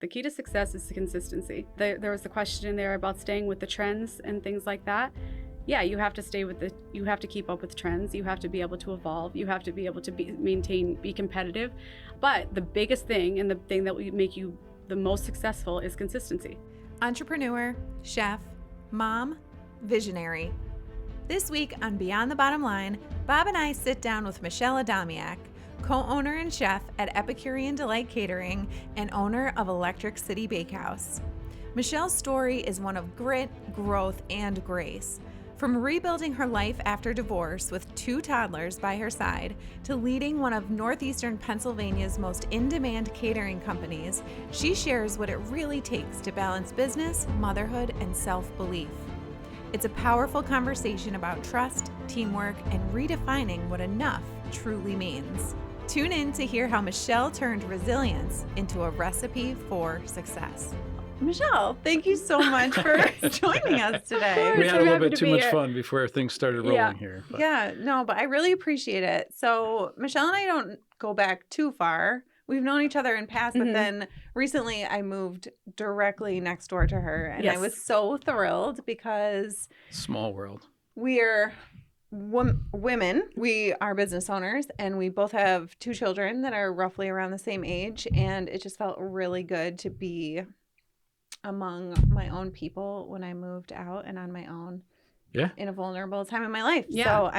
The key to success is consistency. There was the question in there about staying with the trends and things like that. Yeah, you have to you have to keep up with trends. You have to be able to evolve. You have to be able to be competitive. But the biggest thing and the thing that will make you the most successful is consistency. Entrepreneur, chef, mom, visionary. This week on Beyond the Bottom Line, Bob and I sit down with Michelle Adomiak, co-owner and chef at Epicurean Delight Catering and owner of Electric City Bakehouse. Michelle's story is one of grit, growth, and grace. From rebuilding her life after divorce with 2 toddlers by her side to leading one of Northeastern Pennsylvania's most in-demand catering companies, she shares what it really takes to balance business, motherhood, and self-belief. It's a powerful conversation about trust, teamwork, and redefining what enough truly means. Tune in to hear how Michelle turned resilience into a recipe for success. Michelle, thank you so much for joining us today. We had a little bit too much fun before things started rolling here. But. Yeah, no, but I really appreciate it. So Michelle and I don't go back too far. We've known each other in past, but then recently I moved directly next door to her. And I was so thrilled because... Small world. We're women. We are business owners, and we both have 2 children that are roughly around the same age. And it just felt really good to be among my own people when I moved out and on my own in a vulnerable time in my life. So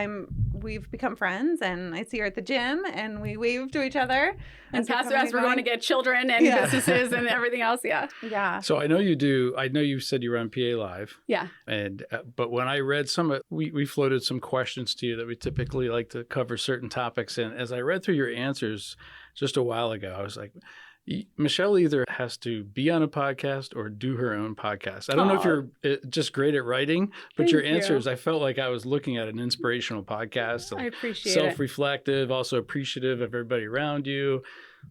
we've become friends, and I see her at the gym and we wave to each other. And as we're going to get children and businesses and everything else. Yeah. So I know you said you were on PA Live. Yeah. And, but when I read we floated some questions to you that we typically like to cover certain topics. And as I read through your answers just a while ago, I was like, Michelle either has to be on a podcast or do her own podcast. I don't know if you're just great at writing, but your answers, I felt like I was looking at an inspirational podcast. I appreciate self-reflective, also appreciative of everybody around you,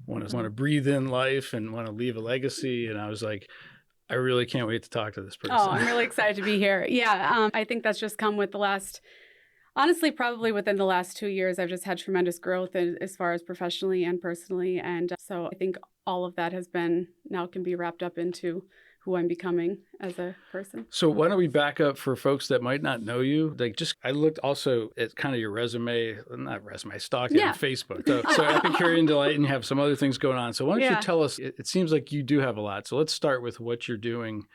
want to breathe in life and want to leave a legacy. And I was like, I really can't wait to talk to this person. Oh, I'm really excited to be here. Yeah, I think that's just come with honestly, probably within the last 2 years, I've just had tremendous growth as far as professionally and personally. And so I think all of that can be wrapped up into who I'm becoming as a person. So why don't we back up for folks that might not know you? I looked also at kind of your I stalked you on Facebook. So Epicurean Delight, and you have some other things going on. So why don't you tell us, it seems like you do have a lot. So let's start with what you're doing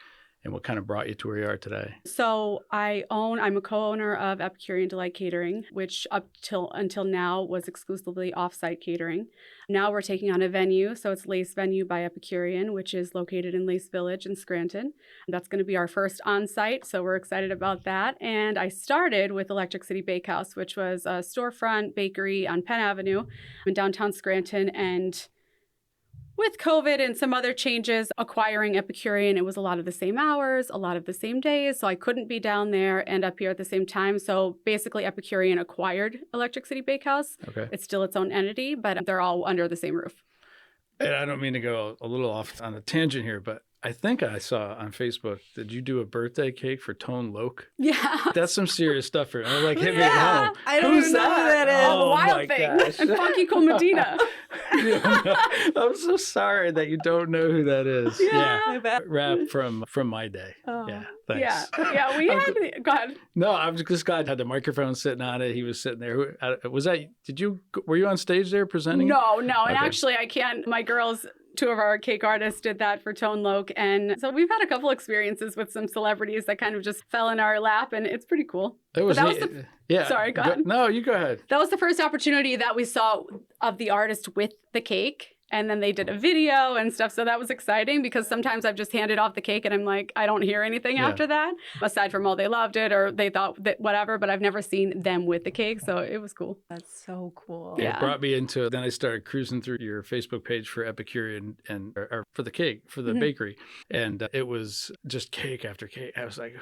and what kind of brought you to where you are today. So I'm a co-owner of Epicurean Delight Catering, which until now was exclusively off-site catering. Now we're taking on a venue. So it's Lace Venue by Epicurean, which is located in Lace Village in Scranton. That's going to be our first on-site. So we're excited about that. And I started with Electric City Bakehouse, which was a storefront bakery on Penn Avenue in downtown Scranton. And with COVID and some other changes, acquiring Epicurean, it was a lot of the same hours, a lot of the same days. So I couldn't be down there and up here at the same time. So basically Epicurean acquired Electric City Bakehouse. Okay. It's still its own entity, but they're all under the same roof. And I don't mean to go a little off on a tangent here, but I think I saw on Facebook, did you do a birthday cake for Tone Loke? Yeah. That's some serious stuff for hit me at home. I don't even know who that is. Oh, Wild Thing. Gosh. And Funky Cool Medina. I'm so sorry that you don't know who that is. I bet. Rap from my day. Oh. Yeah, thanks. Yeah, we had, go ahead. No, I was this guy had the microphone sitting on it. He was sitting there. Were you on stage there presenting? No. Okay. And actually I can't, my girls, 2 of our cake artists did that for Tone Loke. And so we've had a couple experiences with some celebrities that kind of just fell in our lap, and it's pretty cool. Sorry, go ahead. No, you go ahead. That was the first opportunity that we saw of the artist with the cake. And then they did a video and stuff. So that was exciting because sometimes I've just handed off the cake and I'm like, I don't hear anything after that. Aside from, they loved it or they thought that whatever, but I've never seen them with the cake. So it was cool. That's so cool. Yeah. It brought me into, then I started cruising through your Facebook page for Epicurean or for the cake, for the bakery. And it was just cake after cake. I was like,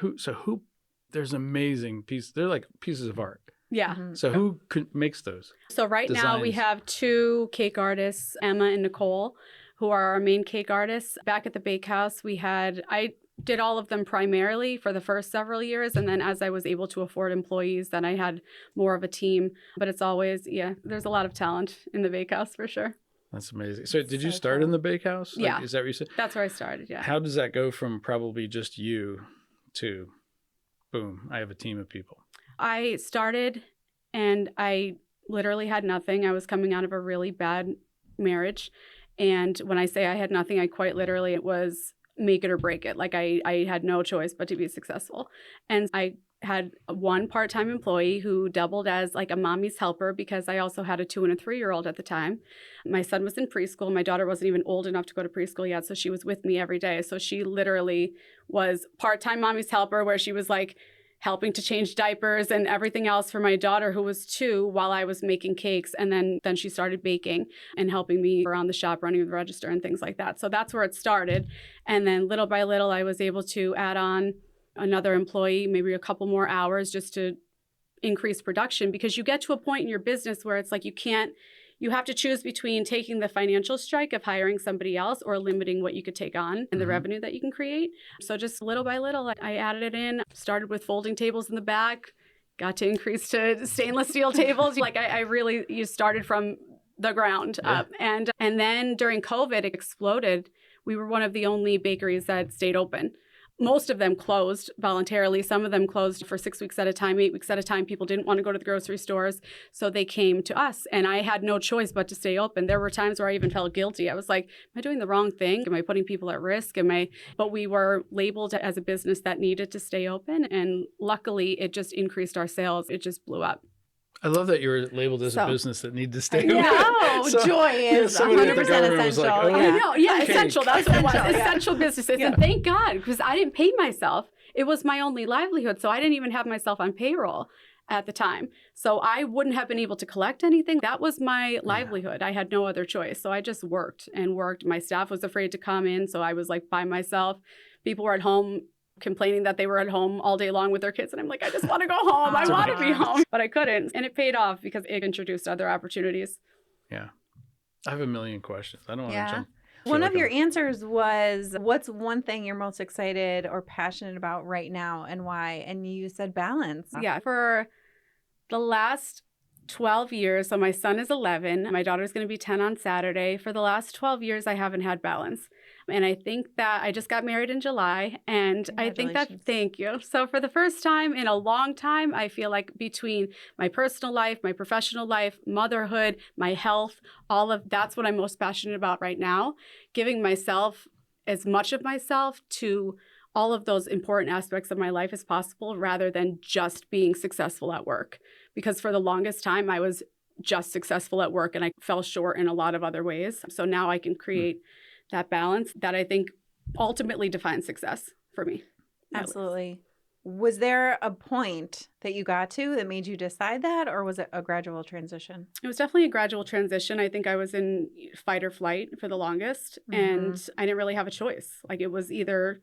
there's amazing pieces. They're like pieces of art. Yeah. So who makes those? So right now we have 2 cake artists, Emma and Nicole, who are our main cake artists. Back at the bakehouse, I did all of them primarily for the first several years. And then as I was able to afford employees, then I had more of a team. But it's always, there's a lot of talent in the bakehouse for sure. That's amazing. So did you So start cool. in the bakehouse? Yeah. Is that what you said? That's where I started. Yeah. How does that go from probably just you to boom, I have a team of people? I started and I literally had nothing. I was coming out of a really bad marriage. And when I say I had nothing, I quite literally, it was make it or break it. Like I had no choice but to be successful. And I had one part-time employee who doubled as like a mommy's helper because I also had a 2 and a 3-year-old at the time. My son was in preschool. My daughter wasn't even old enough to go to preschool yet. So she was with me every day. So she literally was part-time mommy's helper where she was like helping to change diapers and everything else for my daughter who was 2 while I was making cakes. And then she started baking and helping me around the shop, running the register and things like that. So that's where it started. And then little by little, I was able to add on another employee, maybe a couple more hours just to increase production, because you get to a point in your business where it's like you have to choose between taking the financial strike of hiring somebody else or limiting what you could take on and the revenue that you can create. So just little by little, I added it in, started with folding tables in the back, got to increase to stainless steel tables. Like you started from the ground up. And then during COVID, it exploded. We were one of the only bakeries that stayed open. Most of them closed voluntarily. Some of them closed for 6 weeks at a time, 8 weeks at a time. People didn't want to go to the grocery stores. So they came to us and I had no choice but to stay open. There were times where I even felt guilty. I was like, am I doing the wrong thing? Am I putting people at risk? But we were labeled as a business that needed to stay open. And luckily it just increased our sales. It just blew up. I love that you're labeled as a business that need to stay open. No, joy is 100% essential. Oh, I know. Yeah, cake. essential. That's what it was. Yeah. Essential businesses. And thank God, because I didn't pay myself. It was my only livelihood. So I didn't even have myself on payroll at the time. So I wouldn't have been able to collect anything. That was my livelihood. I had no other choice. So I just worked and worked. My staff was afraid to come in. So I was like by myself. People were at home complaining that they were at home all day long with their kids. And I'm like, I just want to go home. I want to be home. But I couldn't. And it paid off because it introduced other opportunities. Yeah. I have a million questions. I don't want to jump. One of your answers was, what's one thing you're most excited or passionate about right now and why? And you said balance. Yeah. For the last 12 years, so my son is 11, my daughter's going to be 10 on Saturday. For the last 12 years, I haven't had balance. And I think that I just got married in July. And I think that, thank you. So for the first time in a long time, I feel like between my personal life, my professional life, motherhood, my health, all of that's what I'm most passionate about right now. Giving myself as much of myself to all of those important aspects of my life as possible, rather than just being successful at work. Because for the longest time, I was just successful at work and I fell short in a lot of other ways. So now I can create that balance that I think ultimately defines success for me. Absolutely. Was there a point that you got to that made you decide that, or was it a gradual transition? It was definitely a gradual transition. I think I was in fight or flight for the longest, and I didn't really have a choice. Like it was either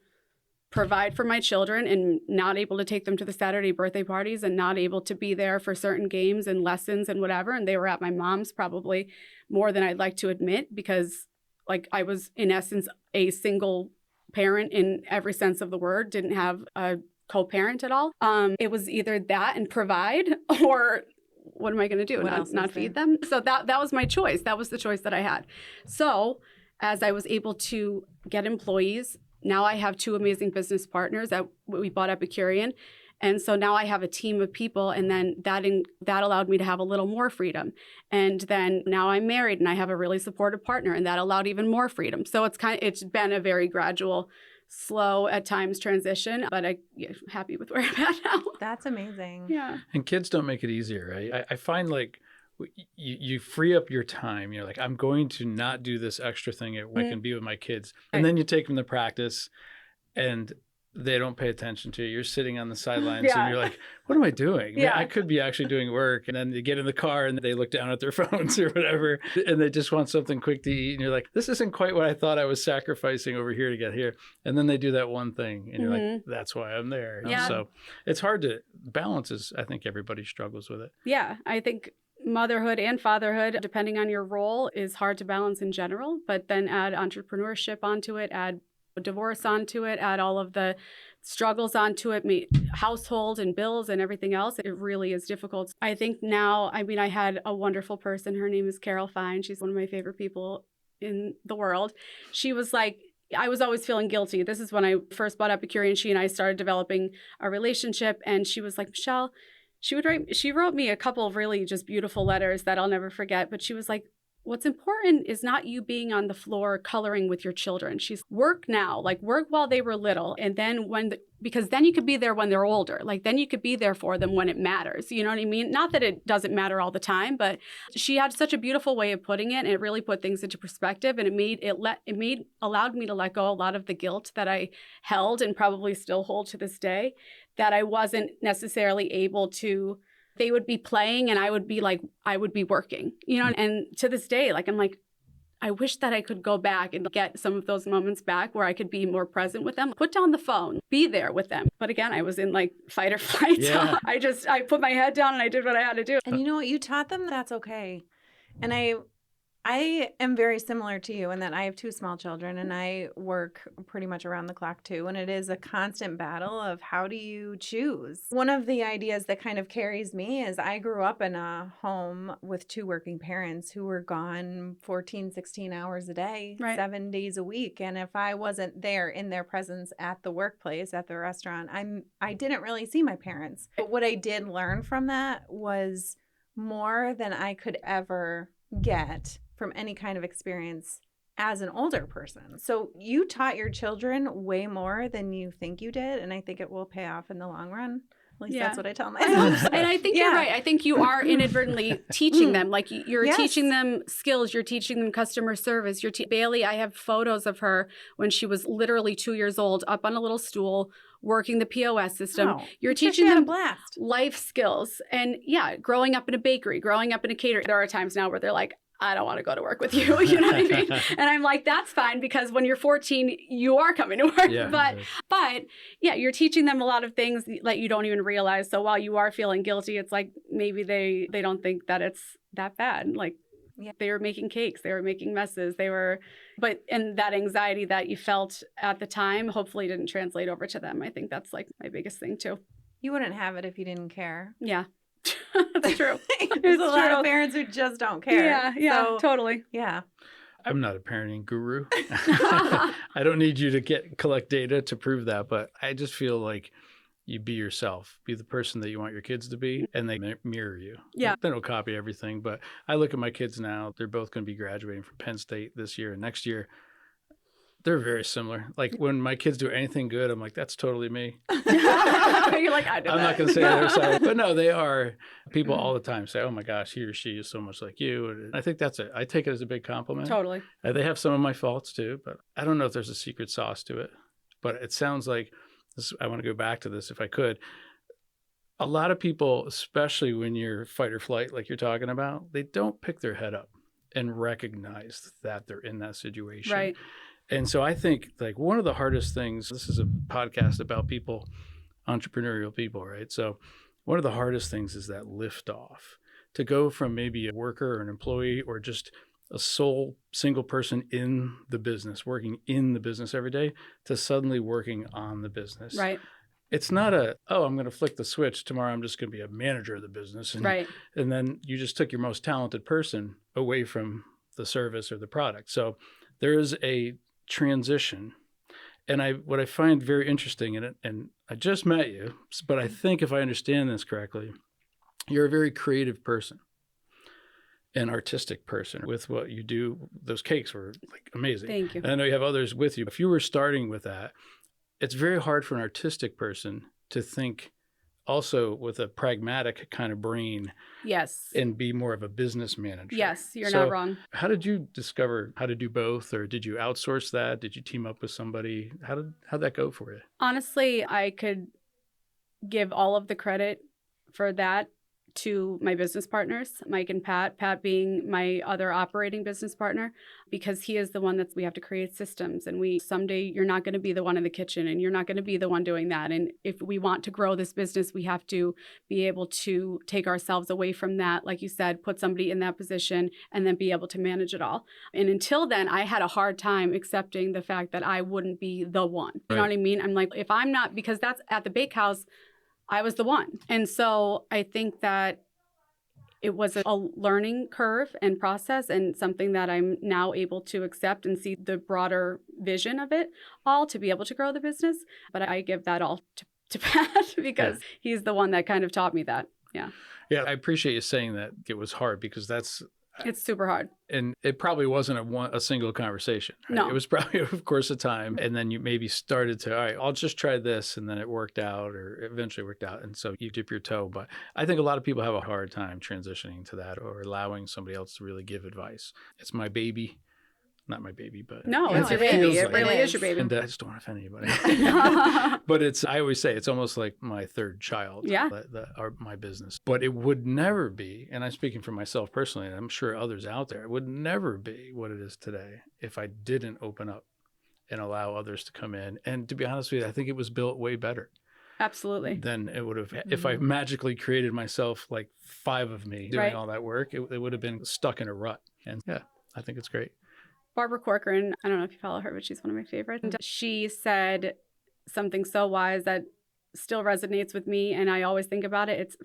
provide for my children and not able to take them to the Saturday birthday parties and not able to be there for certain games and lessons and whatever. And they were at my mom's probably more than I'd like to admit, because like I was in essence a single parent in every sense of the word, didn't have a co-parent at all. It was either that and provide, or what am I going to do? Not feed them? So that was my choice. That was the choice that I had. So as I was able to get employees, now I have 2 amazing business partners that we bought Epicurean. And so now I have a team of people, and then that allowed me to have a little more freedom. And then now I'm married and I have a really supportive partner, and that allowed even more freedom. So it's been a very gradual, slow at times transition, but I'm happy with where I'm at now. That's amazing. Yeah. And kids don't make it easier, right? I find like you free up your time. You're like, I'm going to not do this extra thing at work and be with my kids. And then you take them to practice and they don't pay attention to you. You're sitting on the sidelines and you're like, what am I doing? Yeah. I could be actually doing work. And then they get in the car and they look down at their phones or whatever, and they just want something quick to eat. And you're like, this isn't quite what I thought I was sacrificing over here to get here. And then they do that one thing and you're like, that's why I'm there. Yeah. So it's hard to balance. I think everybody struggles with it. Yeah. I think motherhood and fatherhood, depending on your role, is hard to balance in general, but then add entrepreneurship onto it, add divorce onto it, add all of the struggles onto it, household and bills and everything else. It really is difficult. I think now, I had a wonderful person. Her name is Carol Fine. She's one of my favorite people in the world. She was like, I was always feeling guilty. This is when I first bought Epicurean. She and I started developing a relationship. And she was like, Michelle, she wrote me a couple of really just beautiful letters that I'll never forget. But she was like, what's important is not you being on the floor coloring with your children. She's work now, like work while they were little. And then because then you could be there when they're older. Like then you could be there for them when it matters. You know what I mean? Not that it doesn't matter all the time, but she had such a beautiful way of putting it. And it really put things into perspective. And allowed me to let go a lot of the guilt that I held and probably still hold to this day, that I wasn't necessarily able to. They would be playing and I would be working, and to this day, like, I'm like, I wish that I could go back and get some of those moments back where I could be more present with them, put down the phone, be there with them. But again, I was in like fight or flight. Yeah. So I put my head down and I did what I had to do. And you know what? You taught them that's okay. And I am very similar to you in that I have 2 small children and I work pretty much around the clock too. And it is a constant battle of how do you choose? One of the ideas that kind of carries me is I grew up in a home with 2 working parents who were gone 14, 16 hours a day, Right. 7 days a week. And if I wasn't there in their presence at the workplace, at the restaurant, I didn't really see my parents. But what I did learn from that was more than I could ever get from any kind of experience as an older person. So you taught your children way more than you think you did. And I think it will pay off in the long run. At least that's what I tell myself. And I think you're right. I think you are inadvertently teaching them. Like you're Yes. teaching them skills. You're teaching them customer service. Bailey, I have photos of her when she was literally 2 years old, up on a little stool, working the POS system. Oh, You're I'm sure teaching she had a them blast. life skills. And growing up in a bakery, growing up in a catering. There are times now where they're like, I don't want to go to work with you. You know what I mean? And I'm like, that's fine, because when you're 14, you are coming to work. Yeah, but you're teaching them a lot of things that you don't even realize. So while you are feeling guilty, it's like maybe they don't think that it's that bad. Like they were making cakes, they were making messes, and that anxiety that you felt at the time hopefully didn't translate over to them. I think that's like my biggest thing too. You wouldn't have it if you didn't care. Yeah. That's true. There's a lot of parents who just don't care. Yeah, So, totally. yeah. I'm not a parenting guru. I don't need you to collect data to prove that, but I just feel like you be yourself, be the person that you want your kids to be, and they mirror you. Yeah. They don't copy everything, but I look at my kids now. They're both going to be graduating from Penn State this year and next year. They're very similar. Like when my kids do anything good, I'm like, that's totally me. You're like, I know I'm that. not going to say their side, but no, they are. People all the time say, oh my gosh, he or she is so much like you. And I think that's it. I take it as a big compliment. Totally. They have some of my faults too, but I don't know if there's a secret sauce to it. But it sounds like, I want to go back to this if I could. A lot of people, especially when you're fight or flight, like you're talking about, they don't pick their head up and recognize that they're in that situation. Right. And so I think like one of the hardest things, this is a podcast about people, entrepreneurial people, right? So one of the hardest things is that lift off, to go from maybe a worker or an employee or just a sole single person in the business, working in the business every day, to suddenly working on the business. Right. It's not I'm going to flick the switch. Tomorrow I'm just going to be a manager of the business. Right. And then you just took your most talented person away from the service or the product. So there is a transition. And what I find very interesting in it, and I just met you, but I think if I understand this correctly, you're a very creative person, an artistic person with what you do. Those cakes were like amazing. Thank you. And I know you have others with you. If you were starting with that, it's very hard for an artistic person to think also with a pragmatic kind of brain. Yes. And be more of a business manager. Yes, you're not wrong. How did you discover how to do both, or did you outsource that? Did you team up with somebody? How'd that go for you? Honestly, I could give all of the credit for that to my business partners, Mike and Pat being my other operating business partner, because he is the one we have to create systems. And someday you're not going to be the one in the kitchen and you're not going to be the one doing that. And if we want to grow this business, we have to be able to take ourselves away from that. Like you said, put somebody in that position and then be able to manage it all. And until then, I had a hard time accepting the fact that I wouldn't be the one. You know what I mean? I'm like, if I'm not, because that's at the bakehouse, I was the one. And so I think that It was a learning curve and process, and something that I'm now able to accept and see the broader vision of it all to be able to grow the business. But I give that all to Pat because he's the one that kind of taught me that. Yeah. Yeah, I appreciate you saying that it was hard because it's super hard. And it probably wasn't a single conversation. Right? No. It was probably, of course, a time. And then you maybe started to, all right, I'll just try this. And then it worked out or eventually worked out. And so you dip your toe. But I think a lot of people have a hard time transitioning to that or allowing somebody else to really give advice. It's my baby. Not my baby, but no, it's your baby. It really is your baby. And I just don't want to offend anybody. But I always say it's almost like my third child. Yeah. My business. But it would never be, and I'm speaking for myself personally, and I'm sure others out there, it would never be what it is today if I didn't open up and allow others to come in. And to be honest with you, I think it was built way better. Absolutely. Than it would have, if I magically created myself like 5 of me doing all that work, it would have been stuck in a rut. And yeah, I think it's great. Barbara Corcoran, I don't know if you follow her, but she's one of my favorites. And she said something so wise that still resonates with me, and I always think about it. It's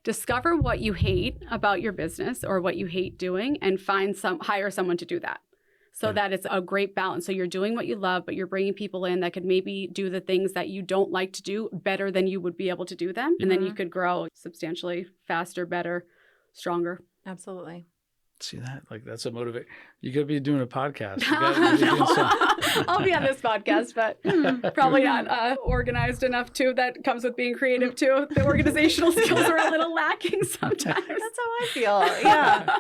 discover what you hate about your business or what you hate doing and hire someone to do that. So that it's a great balance. So you're doing what you love, but you're bringing people in that could maybe do the things that you don't like to do better than you would be able to do them. And then you could grow substantially faster, better, stronger. Absolutely. See that? Like that's a motivate. You got to be doing a podcast. I'll be on this podcast, but probably not organized enough too. That comes with being creative too. The organizational skills are a little lacking sometimes. That's how I feel. Yeah.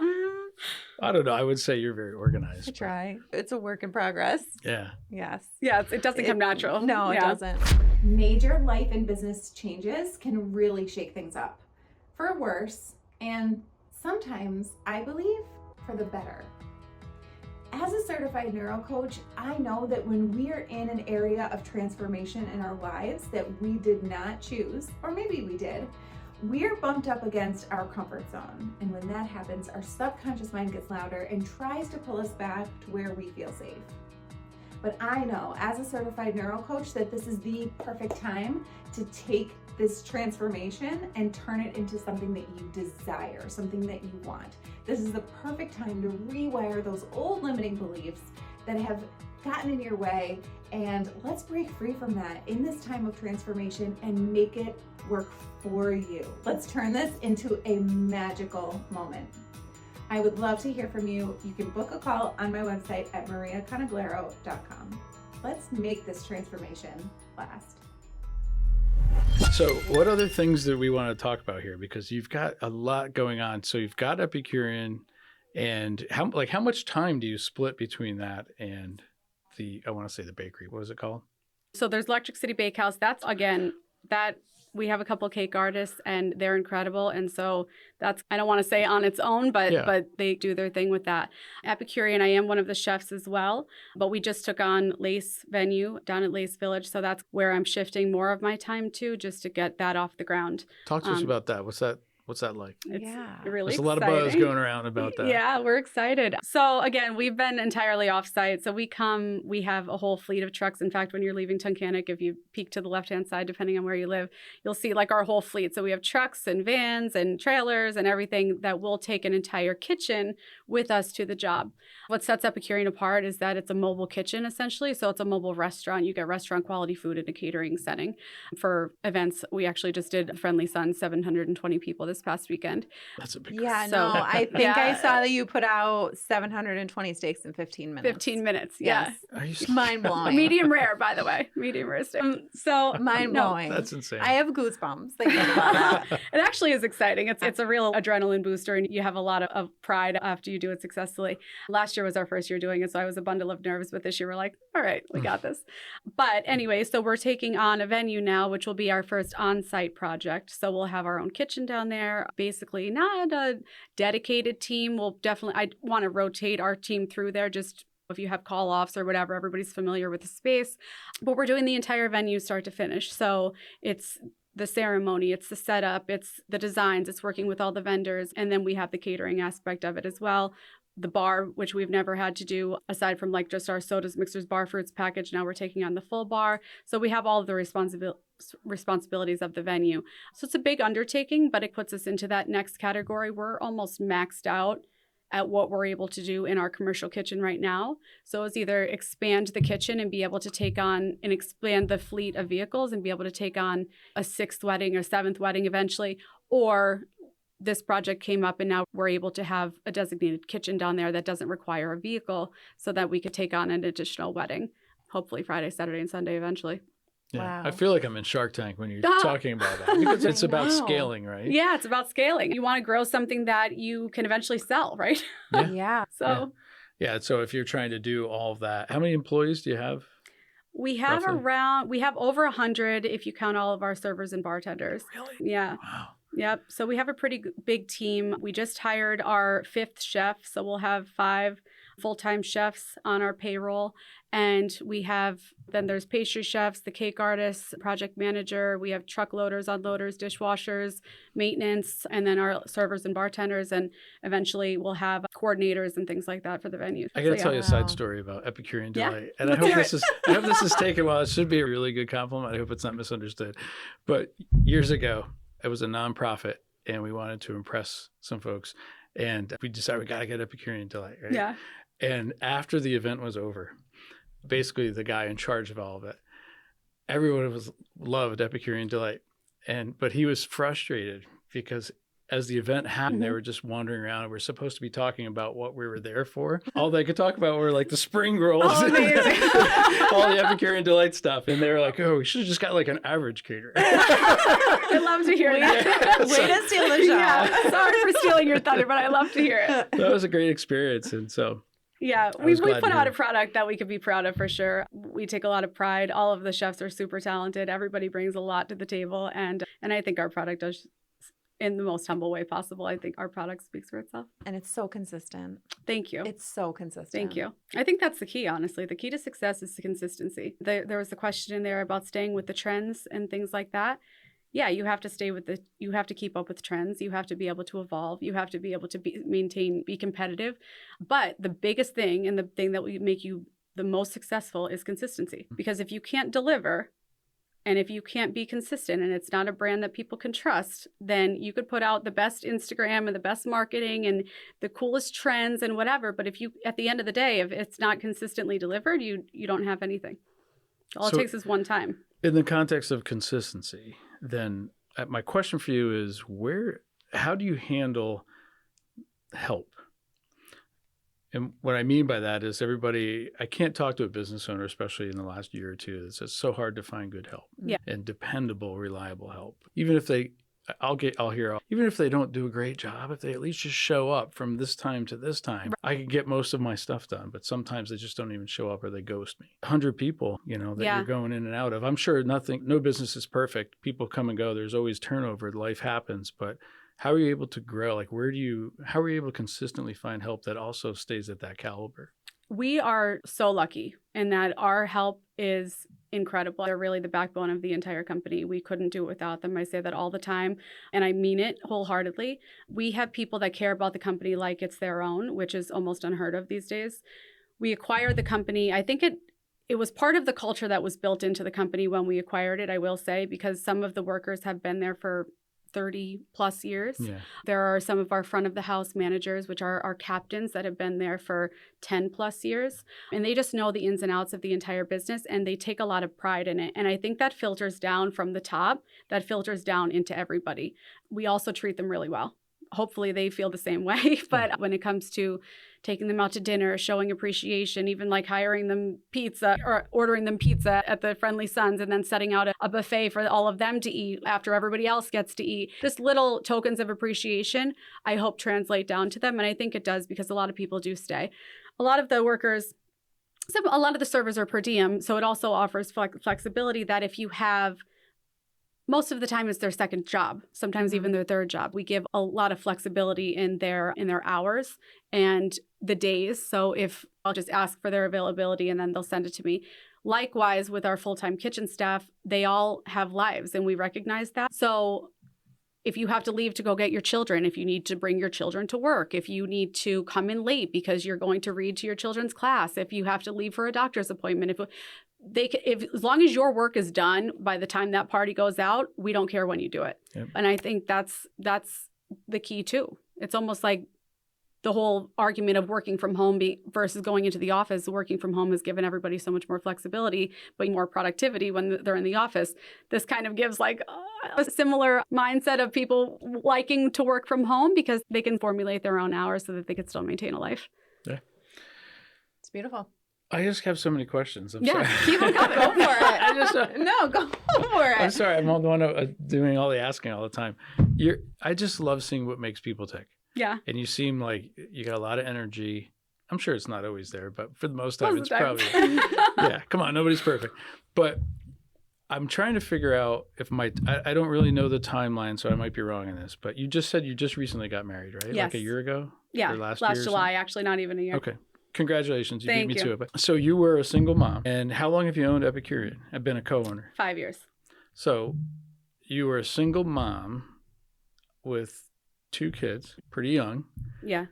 I don't know. I would say you're very organized. I try. It's a work in progress. Yeah. Yes. Yeah, it doesn't come natural. No, it doesn't. Major life and business changes can really shake things up for worse, and sometimes, I believe, for the better. As a certified neuro coach, I know that when we are in an area of transformation in our lives that we did not choose, or maybe we did, we're bumped up against our comfort zone. And when that happens, our subconscious mind gets louder and tries to pull us back to where we feel safe. But I know, as a certified neuro coach, that this is the perfect time to take this transformation and turn it into something that you desire, something that you want. This is the perfect time to rewire those old limiting beliefs that have gotten in your way, and let's break free from that in this time of transformation and make it work for you. Let's turn this into a magical moment. I would love to hear from you. You can book a call on my website at mariaconaglero.com. Let's make this transformation last. So what other things that we want to talk about here? Because you've got a lot going on. So you've got Epicurean, and how much time do you split between that and I want to say the bakery. What is it called? So there's Electric City Bakehouse. That's, again, that we have a couple of cake artists and they're incredible. And so that's, I don't want to say on its own, but they do their thing with that. Epicurean, I am one of the chefs as well, but we just took on Lace Venue down at Lace Village. So that's where I'm shifting more of my time to, just to get that off the ground. Talk to us about that. What's that like? It's really There's a lot of buzz going around about that. Yeah, we're excited. So again, we've been entirely off-site. So we have a whole fleet of trucks. In fact, when you're leaving Tunkhannock, if you peek to the left-hand side, depending on where you live, you'll see like our whole fleet. So we have trucks and vans and trailers and everything that will take an entire kitchen with us to the job. What sets Epicurean apart is that it's a mobile kitchen, essentially. So it's a mobile restaurant. You get restaurant quality food in a catering setting. For events, we actually just did Friendly Sun, 720 people this past weekend. That's a big I think I saw that you put out 720 steaks in 15 minutes. 15 minutes, yeah. Mind blowing. Medium rare, by the way. Medium rare steak. So mind blowing. That's insane. I have goosebumps thinking about that. It actually is exciting. It's a real adrenaline booster, and you have a lot of pride after you do it successfully. Last year was our first year doing it, so I was a bundle of nerves, but this year we're like, all right, we got this. But anyway, so we're taking on a venue now, which will be our first on-site project. So we'll have our own kitchen down there. Basically, not a dedicated team. I want to rotate our team through there, just if you have call-offs or whatever, everybody's familiar with the space. But we're doing the entire venue start to finish. So it's the ceremony, it's the setup, it's the designs, it's working with all the vendors. And then we have the catering aspect of it as well. the bar, which we've never had to do aside from like just our sodas, mixers, bar fruits package. Now we're taking on the full bar. So we have all of the responsibilities of the venue. So it's a big undertaking, but it puts us into that next category. We're almost maxed out at what we're able to do in our commercial kitchen right now. So it's either expand the kitchen and be able to take on and expand the fleet of vehicles and be able to take on a 6th wedding or 7th wedding eventually, or this project came up and now we're able to have a designated kitchen down there that doesn't require a vehicle so that we could take on an additional wedding, hopefully Friday, Saturday, and Sunday eventually. Yeah. Wow. I feel like I'm in Shark Tank when you're talking about that because it's about scaling, right? Yeah, it's about scaling. You want to grow something that you can eventually sell, right? Yeah. So Yeah. So if you're trying to do all of that, how many employees do you have? we have Roughly? over 100 if you count all of our servers and bartenders. Really? Yeah. Wow. Yep. So we have a pretty big team. We just hired our 5th chef. So we'll have 5 full-time chefs on our payroll. And then there's pastry chefs, the cake artists, project manager. We have truck loaders, unloaders, dishwashers, maintenance, and then our servers and bartenders. And eventually we'll have coordinators and things like that for the venue. I got to tell you a side Wow. story about Epicurean Yeah. Delight. And I hope this is taken well. It should be a really good compliment. I hope it's not misunderstood. But years ago, it was a nonprofit and we wanted to impress some folks. And we decided we got to get Epicurean Delight, right? Yeah. And after the event was over, basically the guy in charge of all of it, everyone loved Epicurean Delight. But he was frustrated because as the event happened, they were just wandering around and we're supposed to be talking about what we were there for. All they could talk about were like the spring rolls, Oh, amazing. all the Epicurean Delight stuff. And they were like, oh, we should have just got like an average caterer. I love to hear that. Way to steal the show. Yeah. Sorry for stealing your thunder, but I love to hear it. That was a great experience. And so Yeah, I we was glad put to out hear. a product that we could be proud of for sure. We take a lot of pride. All of the chefs are super talented. Everybody brings a lot to the table. And I think our product does in the most humble way possible. I think our product speaks for itself. And it's so consistent. Thank you. It's so consistent. Thank you. I think that's the key, honestly. The key to success is the consistency. There was a question in there about staying with the trends and things like that. Yeah, you have to you have to keep up with trends. You have to be able to evolve. You have to be able to be competitive. But the biggest thing and the thing that will make you the most successful is consistency. Because if you can't deliver and if you can't be consistent and it's not a brand that people can trust, then you could put out the best Instagram and the best marketing and the coolest trends and whatever. But if you, at the end of the day, if it's not consistently delivered, you don't have anything. All it takes is one time. in the context of consistency, then my question for you is how do you handle help? And what I mean by that is I can't talk to a business owner, especially in the last year or two, it's just so hard to find good help and dependable, reliable help. Even if even if they don't do a great job, if they at least just show up from this time to this time, I can get most of my stuff done. But sometimes they just don't even show up or they ghost me. 100 people, that you're going in and out of. I'm sure no business is perfect. People come and go. There's always turnover. Life happens. But how are you able to grow? How are you able to consistently find help that also stays at that caliber? We are so lucky in that our help is incredible. They're really the backbone of the entire company. We couldn't do it without them. I say that all the time, and I mean it wholeheartedly. We have people that care about the company like it's their own, which is almost unheard of these days. We acquired the company. I think it was part of the culture that was built into the company when we acquired it, I will say, because some of the workers have been there for 30 plus years. Yeah. There are some of our front of the house managers, which are our captains that have been there for 10 plus years. And they just know the ins and outs of the entire business and they take a lot of pride in it. And I think that filters down from the top, that filters down into everybody. We also treat them really well. Hopefully they feel the same way. But when it comes to taking them out to dinner, showing appreciation, even like hiring them pizza or ordering them pizza at the Friendly Sons and then setting out a buffet for all of them to eat after everybody else gets to eat. Just little tokens of appreciation, I hope translate down to them. And I think it does because a lot of people do stay. A lot of the workers, a lot of the servers are per diem. So it also offers flexibility that if you have most of the time it's their second job, sometimes even their third job. We give a lot of flexibility in their hours and the days. So if I'll just ask for their availability and then they'll send it to me. Likewise, with our full-time kitchen staff, they all have lives and we recognize that. So if you have to leave to go get your children, if you need to bring your children to work, if you need to come in late because you're going to read to your children's class, if you have to leave for a doctor's appointment, if as long as your work is done by the time that party goes out, we don't care when you do it. Yep. And I think that's the key too. It's almost like the whole argument of working from home versus going into the office. Working from home has given everybody so much more flexibility, but more productivity when they're in the office. This kind of gives like a similar mindset of people liking to work from home because they can formulate their own hours so that they can still maintain a life. Yeah. It's beautiful. I just have so many questions. I'm Yeah, sorry. keep them coming. Go for it. I just, No, go for it. I'm sorry. I'm the one doing all the asking all the time. I just love seeing what makes people tick. Yeah. And you seem like you got a lot of energy. I'm sure it's not always there, but for the most time, Most it's of the probably, time. yeah, come on, nobody's perfect. But I'm trying to figure out if I don't really know the timeline, so I might be wrong in this, but you just said you just recently got married, right? Yes. Like a year ago? Yeah, Or last last year or July, actually, not even a year. Okay. Congratulations. You Thank beat me you. to it. But, so you were a single mom. And how long have you owned Epicurean? I've been a co-owner. 5 years. So you were a single mom with 2 kids, pretty young. Yeah.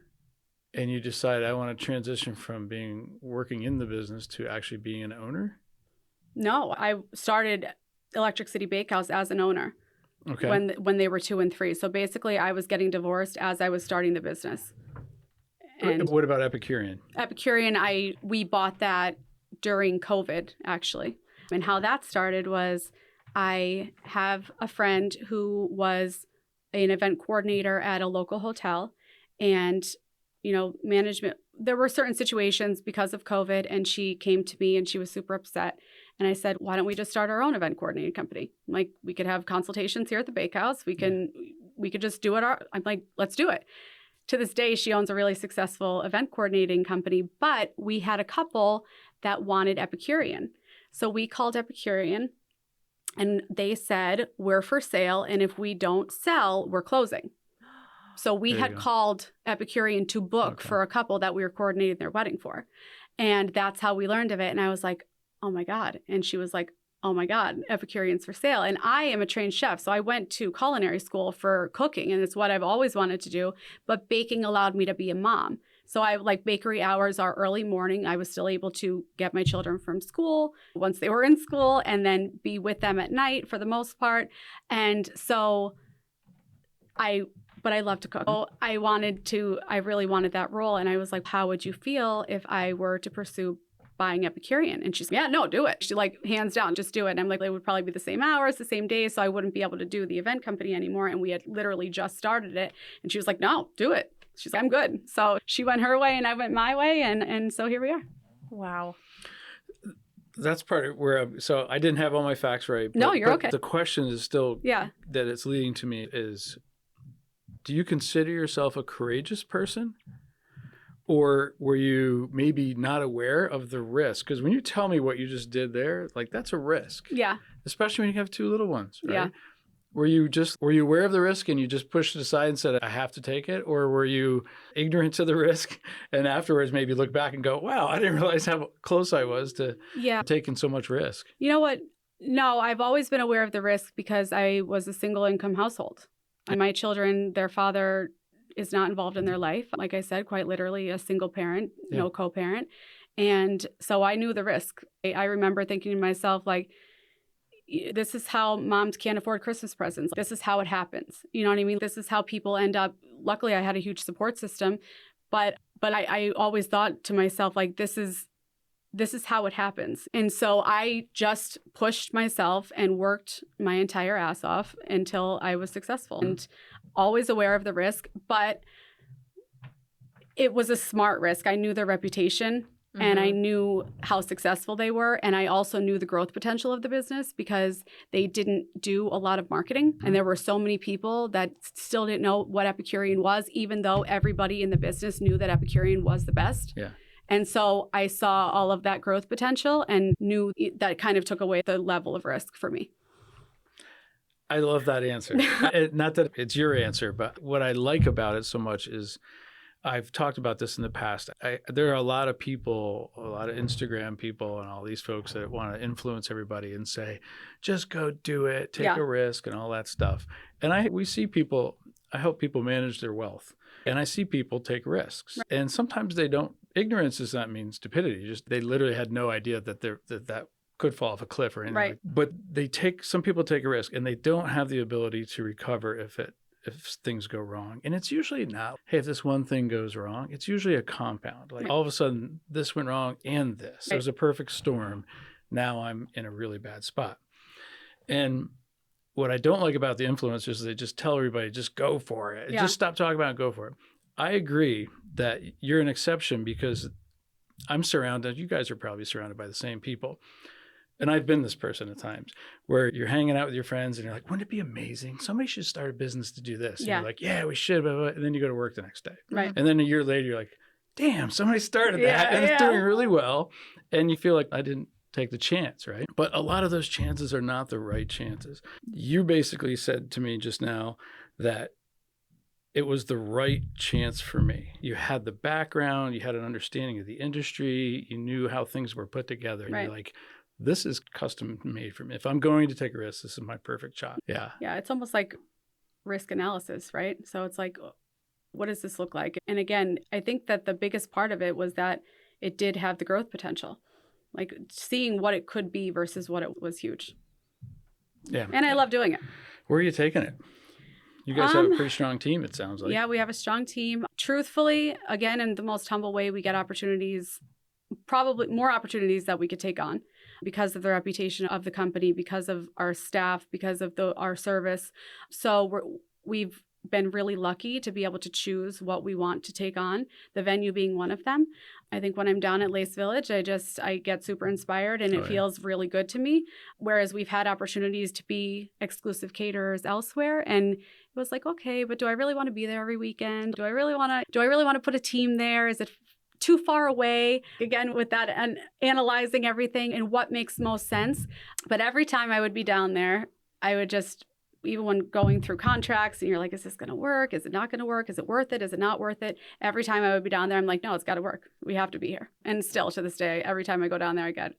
And you decided I want to transition from working in the business to actually being an owner? No, I started Electric City Bakehouse as an owner Okay. when they were 2 and 3. So basically, I was getting divorced as I was starting the business. And What about Epicurean? Epicurean, we bought that during COVID, actually. And how that started was I have a friend who was an event coordinator at a local hotel, and management, there were certain situations because of COVID, and she came to me and she was super upset. And I said, why don't we just start our own event coordinating company? Like, we could have consultations here at the bakehouse. We could just do it. I'm like, let's do it. To this day, she owns a really successful event coordinating company, but we had a couple that wanted Epicurean. So we called Epicurean and they said, we're for sale. And if we don't sell, we're closing. So we There you had go. called Epicurean to book Okay. for a couple that we were coordinating their wedding for. And that's how we learned of it. And I was like, oh my God. And she was like, oh my God, Epicurean's for sale. And I am a trained chef. So I went to culinary school for cooking, and it's what I've always wanted to do. But baking allowed me to be a mom. So bakery hours are early morning. I was still able to get my children from school once they were in school and then be with them at night for the most part. And so but I love to cook. So I really wanted that role. And I was like, how would you feel if I were to pursue buying Epicurean? And she's, yeah, no, do it. She hands down, just do it. And I'm like, it would probably be the same hours, the same days. So I wouldn't be able to do the event company anymore. And we had literally just started it. And she was like, no, do it. She's like, I'm good. So she went her way and I went my way. And so here we are. Wow. That's part of where so I didn't have all my facts right. No, you're okay. The question is still Yeah. that it's leading to me is, do you consider yourself a courageous person? Or were you maybe not aware of the risk? Because when you tell me what you just did there, that's a risk. Yeah. Especially when you have 2 little ones, right? Yeah. Were you aware of the risk and you just pushed it aside and said, I have to take it? Or were you ignorant to the risk and afterwards maybe look back and go, wow, I didn't realize how close I was to taking so much risk? You know what? No, I've always been aware of the risk because I was a single income household. And my children, their father is not involved in their life. Like I said, quite literally a single parent, no co-parent. And so I knew the risk. I remember thinking to myself, this is how moms can't afford Christmas presents. This is how it happens. You know what I mean? This is how people end up. Luckily, I had a huge support system, but I always thought to myself, this is how it happens. And so I just pushed myself and worked my entire ass off until I was successful. And always aware of the risk, but it was a smart risk. I knew their reputation. And I knew how successful they were. And I also knew the growth potential of the business because they didn't do a lot of marketing. And there were so many people that still didn't know what Epicurean was, even though everybody in the business knew that Epicurean was the best. Yeah. And so I saw all of that growth potential and knew that kind of took away the level of risk for me. I love that answer. Not that it's your answer, but what I like about it so much is I've talked about this in the past. There are a lot of people, a lot of Instagram people and all these folks that want to influence everybody and say, just go do it, take a risk and all that stuff. And we see people, I help people manage their wealth. And I see people take risks. Right. And sometimes they don't. Ignorance does not mean stupidity. Just they literally had no idea that that could fall off a cliff or anything. Right. But some people take a risk and they don't have the ability to recover if things go wrong. And it's usually not, hey, if this one thing goes wrong, it's usually a compound. Like all of a sudden this went wrong and this. Right. It was a perfect storm. Now I'm in a really bad spot. And what I don't like about the influencers is they just tell everybody, just go for it. Yeah. Just stop talking about it, go for it. I agree that you're an exception because I'm surrounded, you guys are probably surrounded by the same people. And I've been this person at times where you're hanging out with your friends and you're like, wouldn't it be amazing? Somebody should start a business to do this. And you're like, yeah, we should. Blah, blah. And then you go to work the next day. Right. And then a year later, you're like, damn, somebody started that and it's doing really well. And you feel like I didn't take the chance, right? But a lot of those chances are not the right chances. You basically said to me just now that it was the right chance for me. You had the background, you had an understanding of the industry, you knew how things were put together. And you're like, this is custom made for me. If I'm going to take a risk, this is my perfect shot. Yeah. Yeah, it's almost like risk analysis, right? So it's like, what does this look like? And again, I think that the biggest part of it was that it did have the growth potential. Like seeing what it could be versus what it was huge. Yeah. And I love doing it. Where are you taking it? You guys have a pretty strong team, it sounds like. Yeah, we have a strong team. Truthfully, again, in the most humble way, we get opportunities, probably more opportunities that we could take on because of the reputation of the company, because of our staff, because of our service. So we've been really lucky to be able to choose what we want to take on, the venue being one of them. I think when I'm down at Lace Village, I get super inspired and it feels really good to me. Whereas we've had opportunities to be exclusive caterers elsewhere. And it was like, okay, but do I really want to be there every weekend? Do I really want to put a team there? Is it too far away? Again, with that and analyzing everything and what makes most sense. But every time I would be down there, I would just, even when going through contracts and you're like, is this going to work? Is it not going to work? Is it worth it? Is it not worth it? Every time I would be down there, I'm like, no, it's got to work. We have to be here. And still to this day, every time I go down there, I get